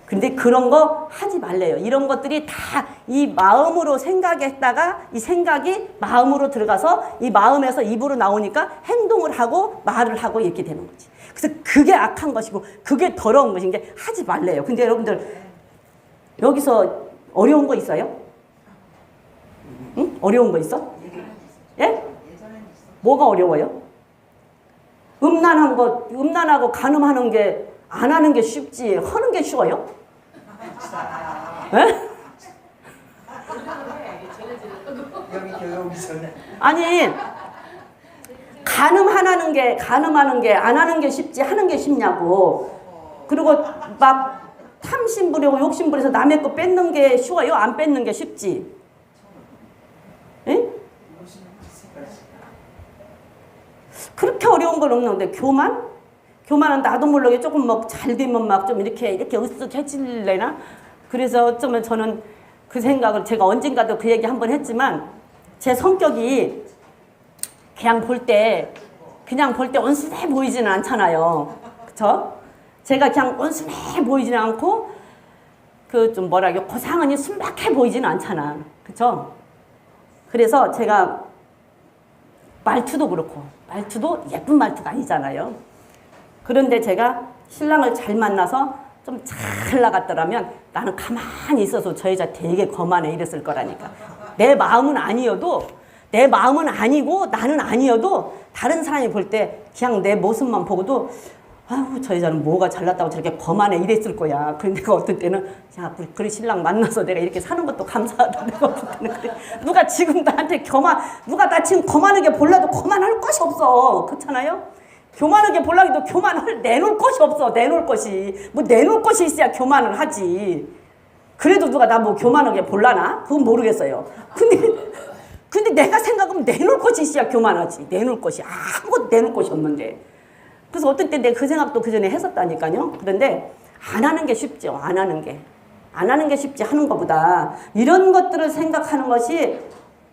근데 그런 거 하지 말래요. 이런 것들이 다 이 마음으로 생각했다가 이 생각이 마음으로 들어가서 이 마음에서 입으로 나오니까 행동을 하고 말을 하고 이렇게 되는 거지. 그래서 그게 악한 것이고 그게 더러운 것인 게 하지 말래요. 근데 여러분들 여기서 어려운 거 있어요? 응? 어려운 거 있어? 예? 뭐가 어려워요? 음란하고 간음하는 게 안 하는 게 쉽지 하는 게 쉬워요? 예? 아니 간음하는 게 안 하는 게 쉽지 하는 게 쉽냐고. 그리고 막 탐심 부리고 욕심 부려서 남의 거 뺏는 게 쉬워요? 안 뺏는 게 쉽지? 예? 그렇게 어려운 건 없는데 교만은 나도 모르게 조금 뭐 잘 되면 막 좀 이렇게 으쓱해질래나? 그래서 어쩌면 저는 그 생각을 제가 언젠가도 그 얘기 한번 했지만 제 성격이 그냥 볼 때 온순해 보이지는 않잖아요. 그쵸? 제가 그냥 온순해 보이지는 않고 좀 고상하니 순박해 보이지는 않잖아. 그쵸? 그래서 제가 말투도 그렇고 말투도 예쁜 말투가 아니잖아요. 그런데 제가 신랑을 잘 만나서 좀 잘 나갔더라면 나는 가만히 있어서 저 여자 되게 거만해 이랬을 거라니까. 내 마음은 아니고 나는 아니어도 다른 사람이 볼 때 그냥 내 모습만 보고도 아유 저 여자는 뭐가 잘났다고 저렇게 거만해 이랬을 거야. 그런데 내가 어떤 때는 야 그래 신랑 만나서 내가 이렇게 사는 것도 감사하다. 내가 어떤 때는 그래. 누가 지금 나한테 누가 나 지금 거만하게 볼라도 거만할 것이 없어. 그렇잖아요? 교만하게 보려기도 교만을 내놓을 것이 없어. 내놓을 것이. 뭐 내놓을 것이 있어야 교만을 하지. 그래도 누가 나 뭐 교만하게 볼라나? 그건 모르겠어요. 근데 내가 생각하면 내놓을 것이 있어야 교만하지. 내놓을 것이. 아무것도 내놓을 것이 없는데. 그래서 어떤 때 내가 그 생각도 그 전에 했었다니까요. 그런데 안 하는 게 쉽죠. 안 하는 게 쉽지 하는 것보다 이런 것들을 생각하는 것이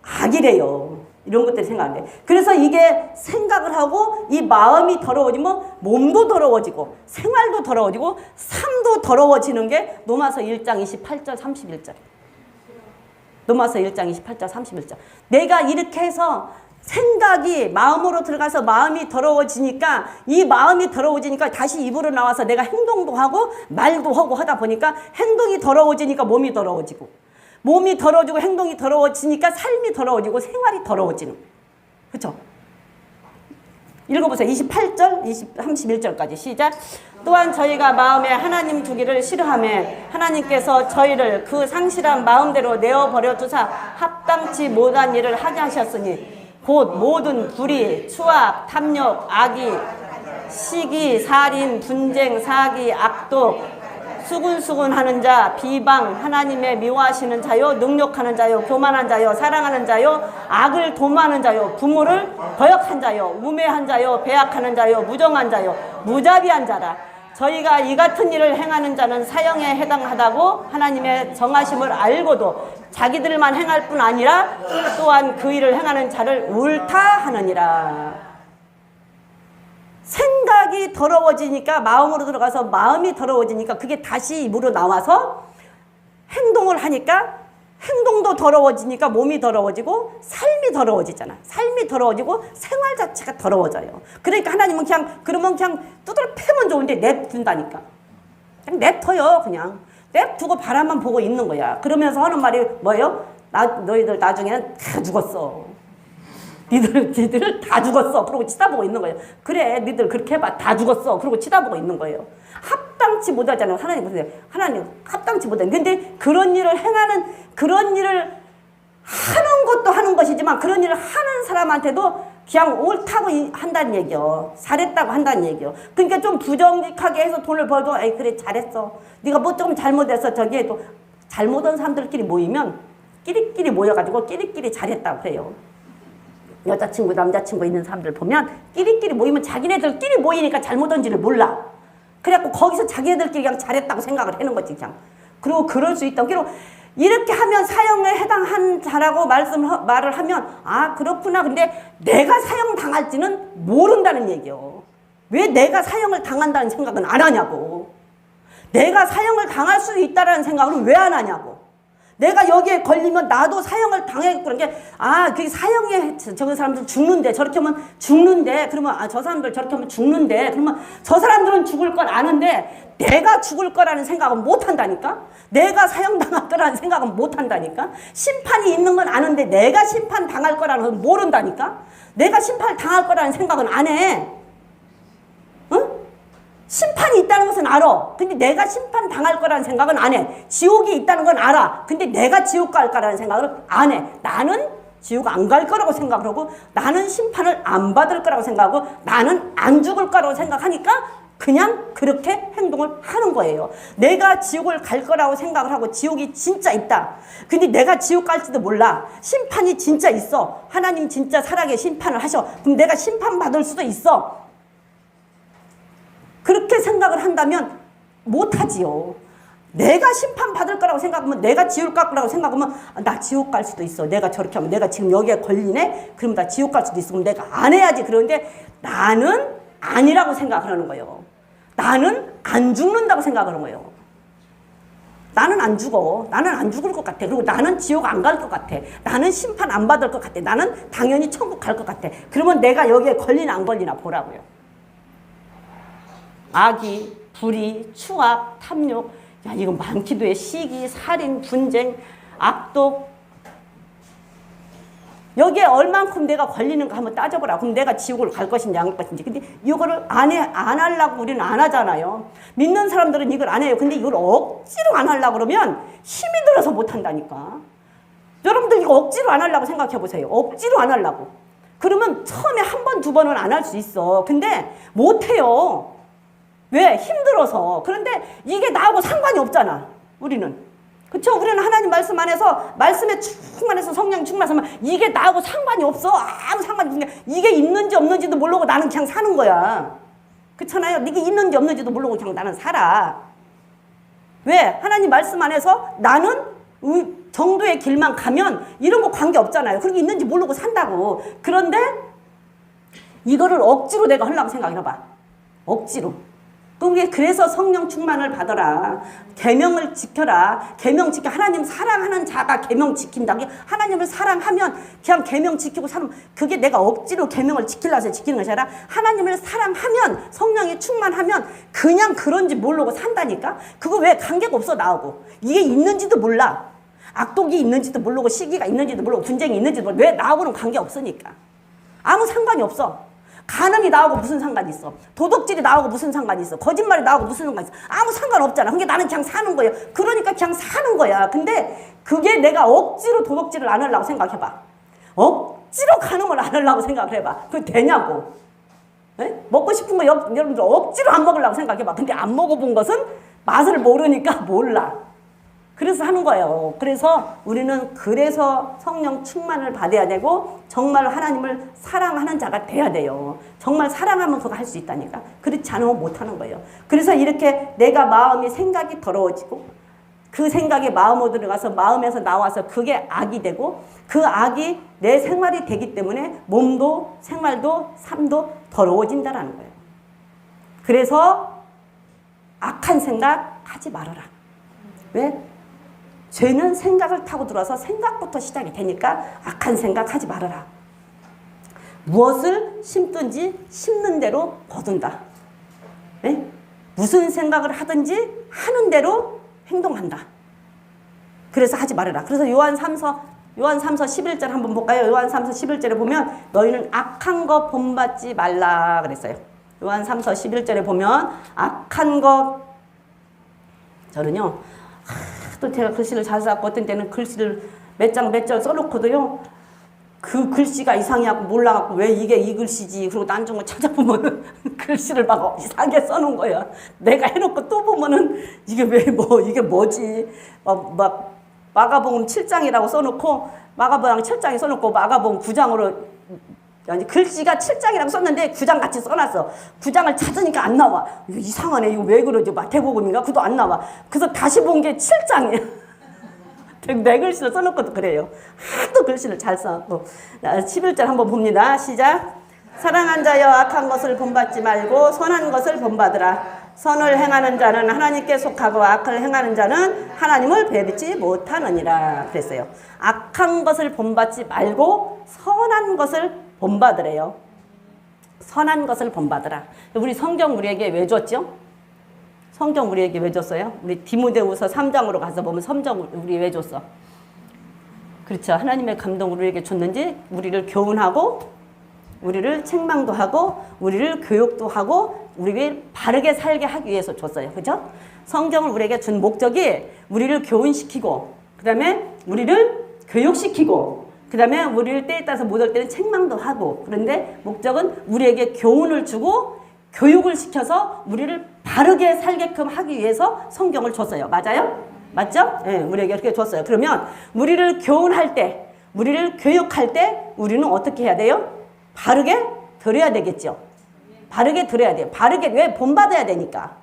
악이래요. 이런 것들이 생각하는데. 그래서 이게 생각을 하고 이 마음이 더러워지면 몸도 더러워지고 생활도 더러워지고 삶도 더러워지는 게 로마서 1장 28절 31절. 로마서 1장 28절 31절. 내가 이렇게 해서 생각이 마음으로 들어가서 마음이 더러워지니까 이 마음이 더러워지니까 다시 입으로 나와서 내가 행동도 하고 말도 하고 하다 보니까 행동이 더러워지니까 몸이 더러워지고 몸이 더러워지고 행동이 더러워지니까 삶이 더러워지고 생활이 더러워지는. 그렇죠? 읽어보세요. 28절, 31절까지 시작. 또한 저희가 마음에 하나님 두기를 싫어하며 하나님께서 저희를 그 상실한 마음대로 내어버려 두사 합당치 못한 일을 하게 하셨으니 곧 모든 불의, 추악, 탐욕, 악의, 시기, 살인, 분쟁, 사기, 악독, 수군수군하는 자, 비방, 하나님의 미워하시는 자요, 능욕하는 자요, 교만한 자요, 사랑하는 자요, 악을 도모하는 자요, 부모를 거역한 자요, 우매한 자요, 배악하는 자요, 무정한 자요, 무자비한 자라. 저희가 이 같은 일을 행하는 자는 사형에 해당하다고 하나님의 정하심을 알고도 자기들만 행할 뿐 아니라 또한 그 일을 행하는 자를 옳다 하느니라. 생각이 더러워지니까 마음으로 들어가서 마음이 더러워지니까 그게 다시 입으로 나와서 행동을 하니까 행동도 더러워지니까 몸이 더러워지고 삶이 더러워지잖아. 삶이 더러워지고 생활 자체가 더러워져요. 그러니까 하나님은 그러면 그냥 두드려 패면 좋은데 냅둔다니까. 그냥 냅둬요. 그냥 냅두고 바람만 보고 있는 거야. 그러면서 하는 말이 뭐예요? 너희들 나중에는 다 죽었어. 니들 다 죽었어. 그러고 치다보고 있는 거예요. 그래, 니들 그렇게 해봐. 다 죽었어. 그러고 치다보고 있는 거예요. 합당치 못하잖아요. 하나님 보세요. 하나님 합당치 못해. 근데 그런 일을 행하는, 그런 일을 하는 것도 하는 것이지만 그런 일을 하는 사람한테도 그냥 옳다고 한다는 얘기요. 잘했다고 한다는 얘기요. 그러니까 좀 부정직하게 해서 돈을 벌도 에이 그래 잘했어. 네가 뭐 좀 잘못했어. 저기 또 잘못한 사람들끼리 모이면 끼리끼리 모여가지고 끼리끼리 잘했다고 그래요. 여자친구 남자친구 있는 사람들 보면 끼리끼리 모이면 자기네들끼리 모이니까 잘못한지를 몰라. 그래갖고 거기서 자기네들끼리 그냥 잘했다고 생각을 하는 거지 그냥. 그리고 그럴 수 있다고. 그리고 이렇게 하면 사형에 해당한 자라고 말을 하면 아 그렇구나. 근데 내가 사형 당할지는 모른다는 얘기요. 왜 내가 사형을 당한다는 생각은 안 하냐고. 내가 사형을 당할 수 있다는 생각을 왜 안 하냐고. 내가 여기에 걸리면 나도 사형을 당하겠구나. 게 아, 그 사형에 저 사람들 죽는데 저렇게 하면 죽는데 그러면 아, 저 사람들 저렇게 하면 죽는데 그러면 저 사람들은 죽을 걸 아는데 내가 죽을 거라는 생각은 못 한다니까. 내가 사형 당할 거라는 생각은 못 한다니까. 심판이 있는 건 아는데 내가 심판 당할 거라는 건 모른다니까. 내가 심판 당할 거라는 생각은 안 해. 응? 심판이 있다는 것은 알아. 근데 내가 심판 당할 거라는 생각은 안 해. 지옥이 있다는 건 알아. 근데 내가 지옥 갈 거라는 생각을 안 해. 나는 지옥 안 갈 거라고 생각을 하고 나는 심판을 안 받을 거라고 생각하고 나는 안 죽을 거라고 생각하니까 그냥 그렇게 행동을 하는 거예요. 내가 지옥을 갈 거라고 생각을 하고 지옥이 진짜 있다. 근데 내가 지옥 갈지도 몰라. 심판이 진짜 있어. 하나님 진짜 살아계 심판을 하셔. 그럼 내가 심판받을 수도 있어. 그렇게 생각을 한다면 못하지요. 내가 심판받을 거라고 생각하면 내가 지옥 갈 거라고 생각하면 나 지옥 갈 수도 있어. 내가 저렇게 하면 내가 지금 여기에 걸리네? 그럼 나 지옥 갈 수도 있어. 그럼 내가 안 해야지. 그런데 나는 아니라고 생각을 하는 거예요. 나는 안 죽는다고 생각을 하는 거예요. 나는 안 죽어. 나는 안 죽을 것 같아. 그리고 나는 지옥 안 갈 것 같아. 나는 심판 안 받을 것 같아. 나는 당연히 천국 갈 것 같아. 그러면 내가 여기에 걸리나 안 걸리나 보라고요. 악이, 불의, 추악, 탐욕, 야 이거 많기도 해. 시기, 살인, 분쟁, 악독. 여기에 얼만큼 내가 걸리는가 한번 따져보라. 그럼 내가 지옥을 갈 것인지 안 갈 것인지. 근데 이거를 안 하려고 우리는 안 하잖아요. 믿는 사람들은 이걸 안 해요. 근데 이걸 억지로 안 하려고 그러면 힘이 들어서 못 한다니까. 여러분들 이거 억지로 안 하려고 생각해 보세요. 억지로 안 하려고. 그러면 처음에 한 번, 두 번은 안 할 수 있어. 근데 못 해요. 왜? 힘들어서. 그런데 이게 나하고 상관이 없잖아. 우리는. 그쵸? 우리는 하나님 말씀 안에서 말씀에 충만해서 성령 충만해서 이게 나하고 상관이 없어. 아무 상관이 없으니까 이게 있는지 없는지도 모르고 나는 그냥 사는 거야. 그렇잖아요. 이게 있는지 없는지도 모르고 그냥 나는 살아. 왜? 하나님 말씀 안에서 나는 정도의 길만 가면 이런 거 관계 없잖아요. 그렇게 있는지 모르고 산다고. 그런데 이거를 억지로 내가 하려고 생각해봐. 억지로. 그래서 성령 충만을 받아라. 계명을 지켜라. 계명 지켜. 하나님 사랑하는 자가 계명 지킨다. 하나님을 사랑하면 그냥 계명 지키고 살면 그게 내가 억지로 계명을 지키려고 지키는 것이 아니라 하나님을 사랑하면 성령이 충만하면 그냥 그런지 모르고 산다니까. 그거 왜 관계가 없어 나하고. 이게 있는지도 몰라. 악독이 있는지도 모르고 시기가 있는지도 모르고 분쟁이 있는지도 모르고 왜 나하고는 관계 없으니까. 아무 상관이 없어. 가늠이 나하고 무슨 상관이 있어? 도둑질이 나하고 무슨 상관이 있어? 거짓말이 나하고 무슨 상관이 있어? 아무 상관없잖아. 그게 나는 그냥 사는 거예요. 그러니까 그냥 사는 거야. 근데 그게 내가 억지로 도둑질을 안 하려고 생각해봐. 억지로 가늠을 안 하려고 생각을 해봐. 그게 되냐고. 에? 먹고 싶은 거 여러분들 억지로 안 먹으려고 생각해봐. 근데 안 먹어본 것은 맛을 모르니까 몰라. 그래서 하는 거예요. 그래서 우리는 그래서 성령 충만을 받아야 되고 정말 하나님을 사랑하는 자가 돼야 돼요. 정말 사랑하면 그거 할 수 있다니까. 그렇지 않으면 못하는 거예요. 그래서 이렇게 내가 마음이 생각이 더러워지고 그 생각이 마음으로 들어가서 마음에서 나와서 그게 악이 되고 그 악이 내 생활이 되기 때문에 몸도 생활도 삶도 더러워진다라는 거예요. 그래서 악한 생각 하지 말아라. 왜? 죄는 생각을 타고 들어와서 생각부터 시작이 되니까 악한 생각 하지 말아라. 무엇을 심든지 심는 대로 거둔다. 네? 무슨 생각을 하든지 하는 대로 행동한다. 그래서 하지 말아라. 그래서 요한 3서 11절 한번 볼까요? 요한 3서 11절에 보면 너희는 악한 거 본받지 말라 그랬어요. 요한 3서 11절에 보면 악한 거 저는요, 또 제가 글씨를 잘 써갖고 어떤 때는 글씨를 몇 장 몇 절 써놓고도요, 그 글씨가 이상해갖고 몰라갖고 왜 이게 이 글씨지. 그리고 나중에 찾아보면 글씨를 막 이상하게 써놓은 거야. 내가 해놓고 또 보면은 이게 이게 뭐지. 막 마가복음 7장이라고 써놓고 마가복음 7장에 써놓고 마가복음 9장으로 아니 글씨가 7장이라고 썼는데 9장 같이 써놨어. 9장을 찾으니까 안 나와. 이거 이상하네. 이거 왜 그러지? 마태복음인가? 그도 안 나와. 그래서 다시 본 게 7장이야. 내 글씨를 써놓고도 그래요. 하도 글씨를 잘 써갖고. 11절 한번 봅니다. 시작. 사랑한 자여 악한 것을 본받지 말고 선한 것을 본받으라. 선을 행하는 자는 하나님께 속하고 악을 행하는 자는 하나님을 뵙지 못하느니라. 그랬어요. 악한 것을 본받지 말고 선한 것을 본받으래요. 선한 것을 본받으라. 우리 성경 우리에게 왜 줬죠? 성경 우리에게 왜 줬어요? 우리 디모데후서 3장으로 가서 보면 성경 우리 왜 줬어? 그렇죠. 하나님의 감동을 우리에게 줬는지 우리를 교훈하고 우리를 책망도 하고 우리를 교육도 하고 우리를 바르게 살게 하기 위해서 줬어요. 그렇죠? 성경을 우리에게 준 목적이 우리를 교훈시키고 그 다음에 우리를 교육시키고 그 다음에 우리를 때에 따라서 못 올 때는 책망도 하고 그런데 목적은 우리에게 교훈을 주고 교육을 시켜서 우리를 바르게 살게끔 하기 위해서 성경을 줬어요. 맞아요? 맞죠? 네, 우리에게 그렇게 줬어요. 그러면 우리를 교훈할 때, 우리를 교육할 때 우리는 어떻게 해야 돼요? 바르게 들어야 되겠죠. 바르게 들어야 돼요. 바르게 왜 본받아야 되니까.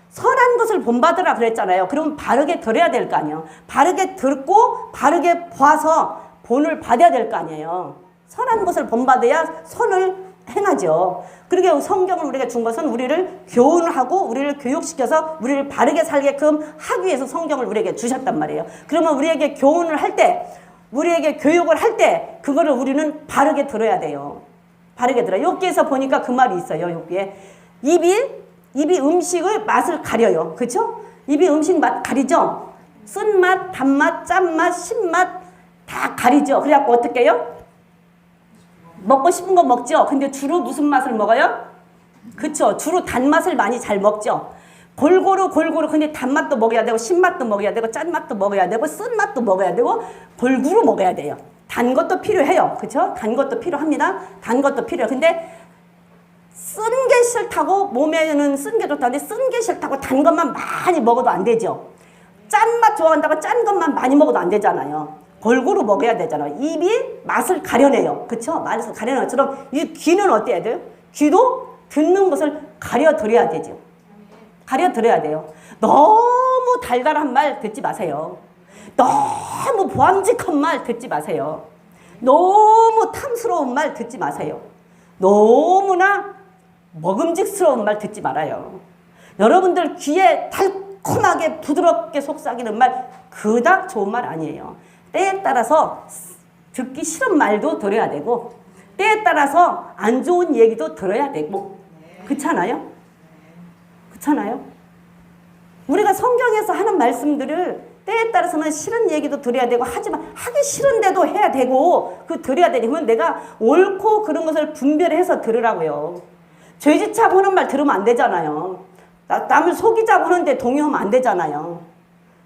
선한 것을 본받으라 그랬잖아요. 그럼 바르게 들어야 될 거 아니에요. 바르게 듣고 바르게 봐서 본을 받아야 될 거 아니에요. 선한 것을 본받아야 선을 행하죠. 그러게 성경을 우리가 준 것은 우리를 교훈하고 우리를 교육시켜서 우리를 바르게 살게끔 하기 위해서 성경을 우리에게 주셨단 말이에요. 그러면 우리에게 교훈을 할 때, 우리에게 교육을 할 때 그거를 우리는 바르게 들어야 돼요. 바르게 들어요. 여기에서 보니까 그 말이 있어요. 여기에 입이 음식의 맛을 가려요. 그렇죠? 입이 음식 맛 가리죠? 쓴맛, 단맛, 짠맛, 신맛 다 가리죠. 그래갖고 어떻게 해요? 먹고 싶은 거 먹죠. 근데 주로 무슨 맛을 먹어요? 그쵸. 주로 단맛을 많이 잘 먹죠. 골고루 근데 단맛도 먹어야 되고 신맛도 먹어야 되고 짠맛도 먹어야 되고 쓴맛도 먹어야 되고 골고루 먹어야 돼요. 단 것도 필요해요. 그쵸? 단 것도 필요합니다. 단 것도 필요해요. 근데 쓴 게 싫다고 몸에는 쓴 게 좋다는데 쓴 게 싫다고 단 것만 많이 먹어도 안 되죠. 짠맛 좋아한다고 짠 것만 많이 먹어도 안 되잖아요. 골고루 먹어야 되잖아요. 입이 맛을 가려내요. 그쵸? 맛을 가려내는 것처럼 이 귀는 어때야 돼요? 귀도 듣는 것을 가려드려야 되죠. 가려드려야 돼요. 너무 달달한 말 듣지 마세요. 너무 보암직한 말 듣지 마세요. 너무 탐스러운 말 듣지 마세요. 너무나 먹음직스러운 말 듣지 말아요. 여러분들 귀에 달콤하게 부드럽게 속삭이는 말 그닥 좋은 말 아니에요. 때에 따라서 듣기 싫은 말도 들어야 되고 때에 따라서 안 좋은 얘기도 들어야 되고 그렇잖아요? 그렇잖아요? 우리가 성경에서 하는 말씀들을 때에 따라서는 싫은 얘기도 들어야 되고 하지만 하기 싫은데도 해야 되고 그 들어야 되면 내가 옳고 그런 것을 분별해서 들으라고요. 죄짓자고 하는 말 들으면 안 되잖아요. 남을 속이자고 하는데 동요하면 안 되잖아요.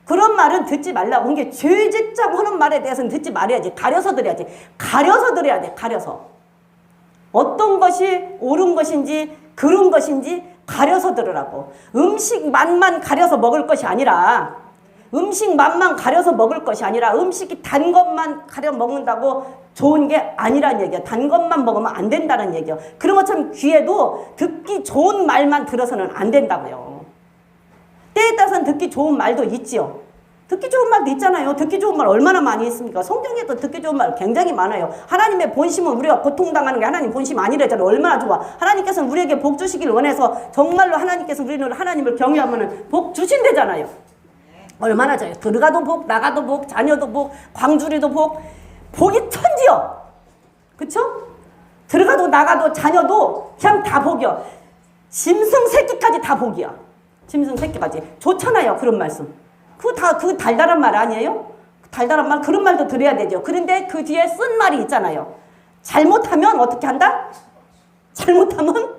그런 말은 듣지 말라고. 그러니까 죄짓자고 하는 말에 대해서는 듣지 말아야지. 가려서 들어야지. 가려서 들어야 돼. 가려서. 어떤 것이 옳은 것인지 그른 것인지 가려서 들으라고. 음식 맛만 가려서 먹을 것이 아니라 음식이 단 것만 가려 먹는다고 좋은 게 아니란 얘기야. 단 것만 먹으면 안 된다는 얘기야. 그런 것처럼 귀에도 듣기 좋은 말만 들어서는 안 된다고요. 때에 따라서는 듣기 좋은 말도 있지요. 듣기 좋은 말도 있잖아요. 듣기 좋은 말 얼마나 많이 있습니까? 성경에도 듣기 좋은 말 굉장히 많아요. 하나님의 본심은 우리가 고통당하는 게 하나님 본심 아니래잖아요. 얼마나 좋아. 하나님께서는 우리에게 복 주시길 원해서 정말로 하나님께서 우리는 하나님을 경외하면 복 주신대잖아요. 얼마나 좋아요. 들어가도 복, 나가도 복, 자녀도 복, 광주리도 복. 복이 천지요. 그쵸? 들어가도 나가도 자녀도 그냥 다 복이요. 짐승 새끼까지 다 복이야. 짐승 새끼까지. 좋잖아요. 그런 말씀. 그 달달한 말 아니에요? 달달한 말, 그런 말도 들어야 되죠. 그런데 그 뒤에 쓴 말이 있잖아요. 잘못하면 어떻게 한다? 잘못하면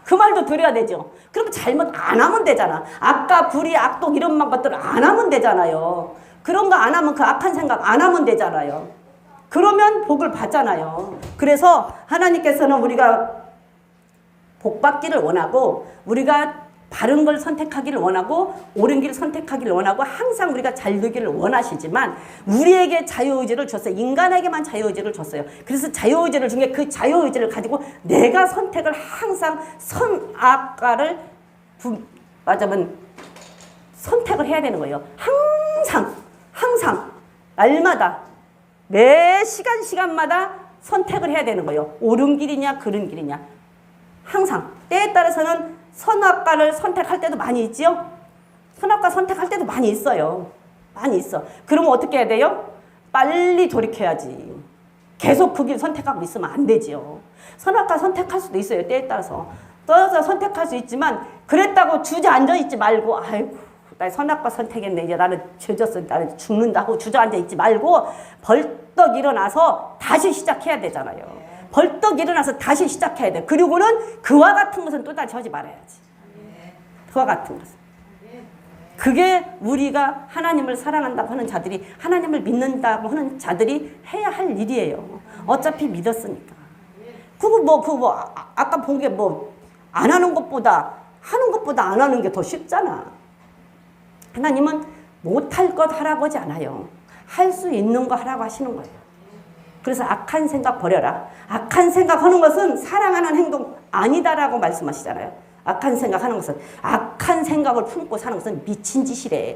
그 말도 드려야 되죠. 그럼 잘못 안 하면 되잖아. 아까 불의, 악독 이런 것들을 안 하면 되잖아요. 그런 거 안 하면 그 악한 생각 안 하면 되잖아요. 그러면 복을 받잖아요. 그래서 하나님께서는 우리가 복 받기를 원하고 우리가 바른 걸 선택하기를 원하고 옳은 길을 선택하기를 원하고 항상 우리가 잘 되기를 원하시지만 우리에게 자유의지를 줬어요. 인간에게만 자유의지를 줬어요. 그래서 자유의지를 준 게 그 자유의지를 가지고 내가 선택을 항상 선악과를 맞으면 선택을 해야 되는 거예요. 항상 날마다 매 시간마다 선택을 해야 되는 거예요. 옳은 길이냐 그른 길이냐. 항상 때에 따라서는 선악과를 선택할 때도 많이 있지요. 선악과 선택할 때도 많이 있어요. 많이 있어. 그러면 어떻게 해야 돼요? 빨리 돌이켜야지. 계속 그 길 선택하고 있으면 안 되지요. 선악과 선택할 수도 있어요. 때에 따라서. 떠서 선택할 수 있지만 그랬다고 주저앉아 있지 말고 아이고 나 선악과 선택했네. 이제 나는 죄졌어. 나는 죽는다 하고 주저앉아 있지 말고 벌떡 일어나서 다시 시작해야 되잖아요. 벌떡 일어나서 다시 시작해야 돼. 그리고는 그와 같은 것은 또다시 하지 말아야지. 그와 같은 것은. 그게 우리가 하나님을 사랑한다고 하는 자들이 하나님을 믿는다고 하는 자들이 해야 할 일이에요. 어차피 믿었으니까. 아까 본 게 안 하는 것보다 안 하는 게 더 쉽잖아. 하나님은 못할 것 하라고 하지 않아요. 할 수 있는 거 하라고 하시는 거예요. 그래서 악한 생각 버려라. 악한 생각하는 것은 사랑하는 행동 아니다라고 말씀하시잖아요. 악한 생각하는 것은 악한 생각을 품고 사는 것은 미친 짓이래.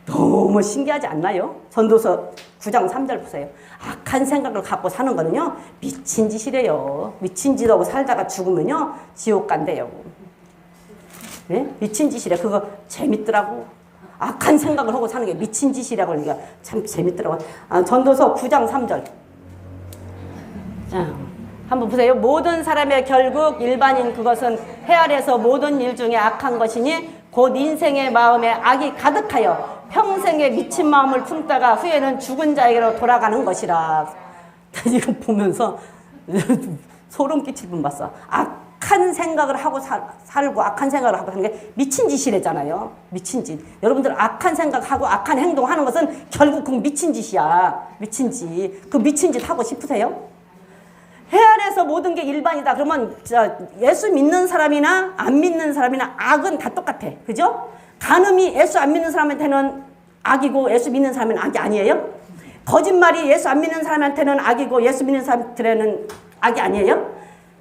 너무 신기하지 않나요? 전도서 9장 3절 보세요. 악한 생각을 갖고 사는 거는요 미친 짓이래요. 미친 짓하고 살다가 죽으면요 지옥 간대요. 네? 미친 짓이래. 그거 재밌더라고. 악한 생각을 하고 사는 게 미친 짓이라고 하니까 참 재밌더라고. 전도서 9장 3절. 자, 한번 보세요. 모든 사람의 결국 일반인 그것은 해 아래서 모든 일 중에 악한 것이니 곧 인생의 마음에 악이 가득하여 평생에 미친 마음을 품다가 후에는 죽은 자에게로 돌아가는 것이라. 이거 보면서 소름 끼칠 분 봤어. 악한 생각을 하고 살고 악한 생각을 하고 하는 게 미친 짓이래잖아요. 미친 짓. 여러분들 악한 생각하고 악한 행동하는 것은 결국 그 미친 짓이야. 미친 짓. 그 미친 짓 하고 싶으세요? 해 아래서 모든 게 일반이다. 그러면 예수 믿는 사람이나 안 믿는 사람이나 악은 다 똑같아. 그죠? 간음이 예수 안 믿는 사람한테는 악이고 예수 믿는 사람은 악이 아니에요? 거짓말이 예수 안 믿는 사람한테는 악이고 예수 믿는 사람한테는 악이 아니에요?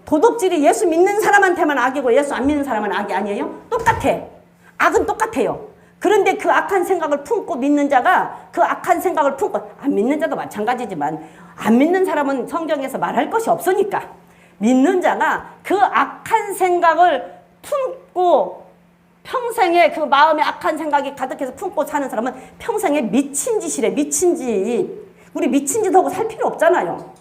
도둑질이 예수 믿는 사람한테만 악이고 예수 안 믿는 사람은 악이 아니에요? 똑같아. 악은 똑같아요. 그런데 그 악한 생각을 품고 믿는 자가 그 악한 생각을 품고 안 믿는 자도 마찬가지지만 안 믿는 사람은 성경에서 말할 것이 없으니까 믿는 자가 그 악한 생각을 품고 평생에 그 마음에 악한 생각이 가득해서 품고 사는 사람은 평생에 미친 짓이래. 미친 짓. 우리 미친 짓하고 살 필요 없잖아요.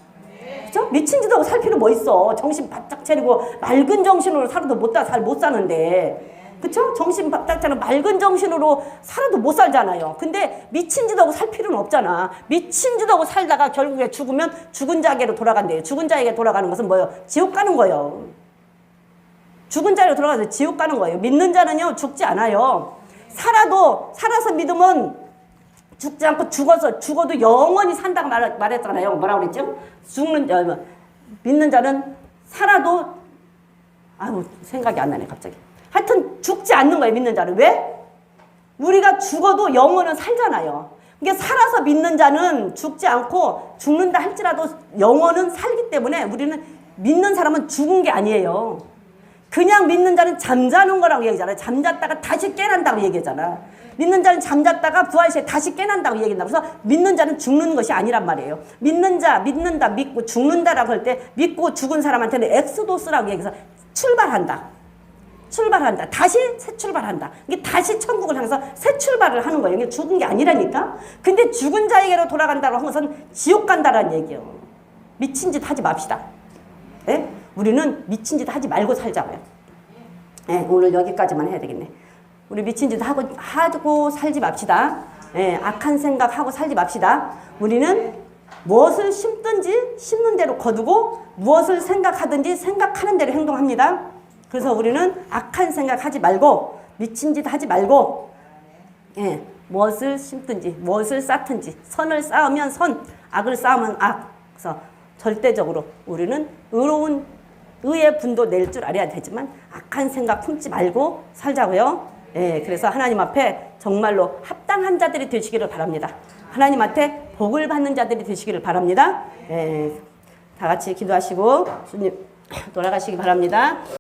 그죠? 미친 짓하고 살 필요 뭐 있어. 정신 바짝 차리고 맑은 정신으로 살아도 못 사는데. 그쵸? 정신 바짝 차리고 맑은 정신으로 살아도 못 살잖아요. 근데 미친 짓하고 살 필요는 없잖아. 미친 짓하고 살다가 결국에 죽으면 죽은 자에게로 돌아간대요. 죽은 자에게 돌아가는 것은 뭐예요? 지옥 가는 거예요. 죽은 자로 돌아가서 지옥 가는 거예요. 믿는 자는요 죽지 않아요. 살아서 믿으면 죽지 않고 죽어도 영원히 산다고 말했잖아요. 뭐라고 그랬죠? 믿는 자는 살아도 생각이 안 나네 갑자기. 하여튼 죽지 않는 거예요. 믿는 자는. 왜? 우리가 죽어도 영혼은 살잖아요. 그러니까 살아서 믿는 자는 죽지 않고 죽는다 할지라도 영혼은 살기 때문에 우리는 믿는 사람은 죽은 게 아니에요. 그냥 믿는 자는 잠자는 거라고 얘기하잖아요. 잠잤다가 다시 깨난다고 얘기하잖아. 믿는 자는 잠잤다가 부활시에 다시 깨난다고 얘기한다. 그래서 믿는 자는 죽는 것이 아니란 말이에요. 믿는다, 믿고 죽는다라고 할 때 믿고 죽은 사람한테는 엑소도스라고 얘기해서 출발한다. 다시 새 출발한다. 이게 다시 천국을 향해서 새 출발을 하는 거예요. 이게 죽은 게 아니라니까. 근데 죽은 자에게로 돌아간다고 한 것은 지옥 간다라는 얘기예요. 미친 짓 하지 맙시다. 네? 우리는 미친 짓 하지 말고 살자고요. 네, 오늘 여기까지만 해야 되겠네. 우리 미친 짓 하고 살지 맙시다. 네, 악한 생각하고 살지 맙시다. 우리는 무엇을 심든지 심는 대로 거두고 무엇을 생각하든지 생각하는 대로 행동합니다. 그래서 우리는 악한 생각하지 말고 미친 짓 하지 말고 예, 무엇을 심든지 무엇을 쌓든지 선을 쌓으면 선, 악을 쌓으면 악. 그래서 절대적으로 우리는 의로운 의의 분도 낼 줄 알아야 되지만 악한 생각 품지 말고 살자고요. 예, 그래서 하나님 앞에 정말로 합당한 자들이 되시기를 바랍니다. 하나님한테 복을 받는 자들이 되시기를 바랍니다. 예, 다 같이 기도하시고 주님 돌아가시기 바랍니다.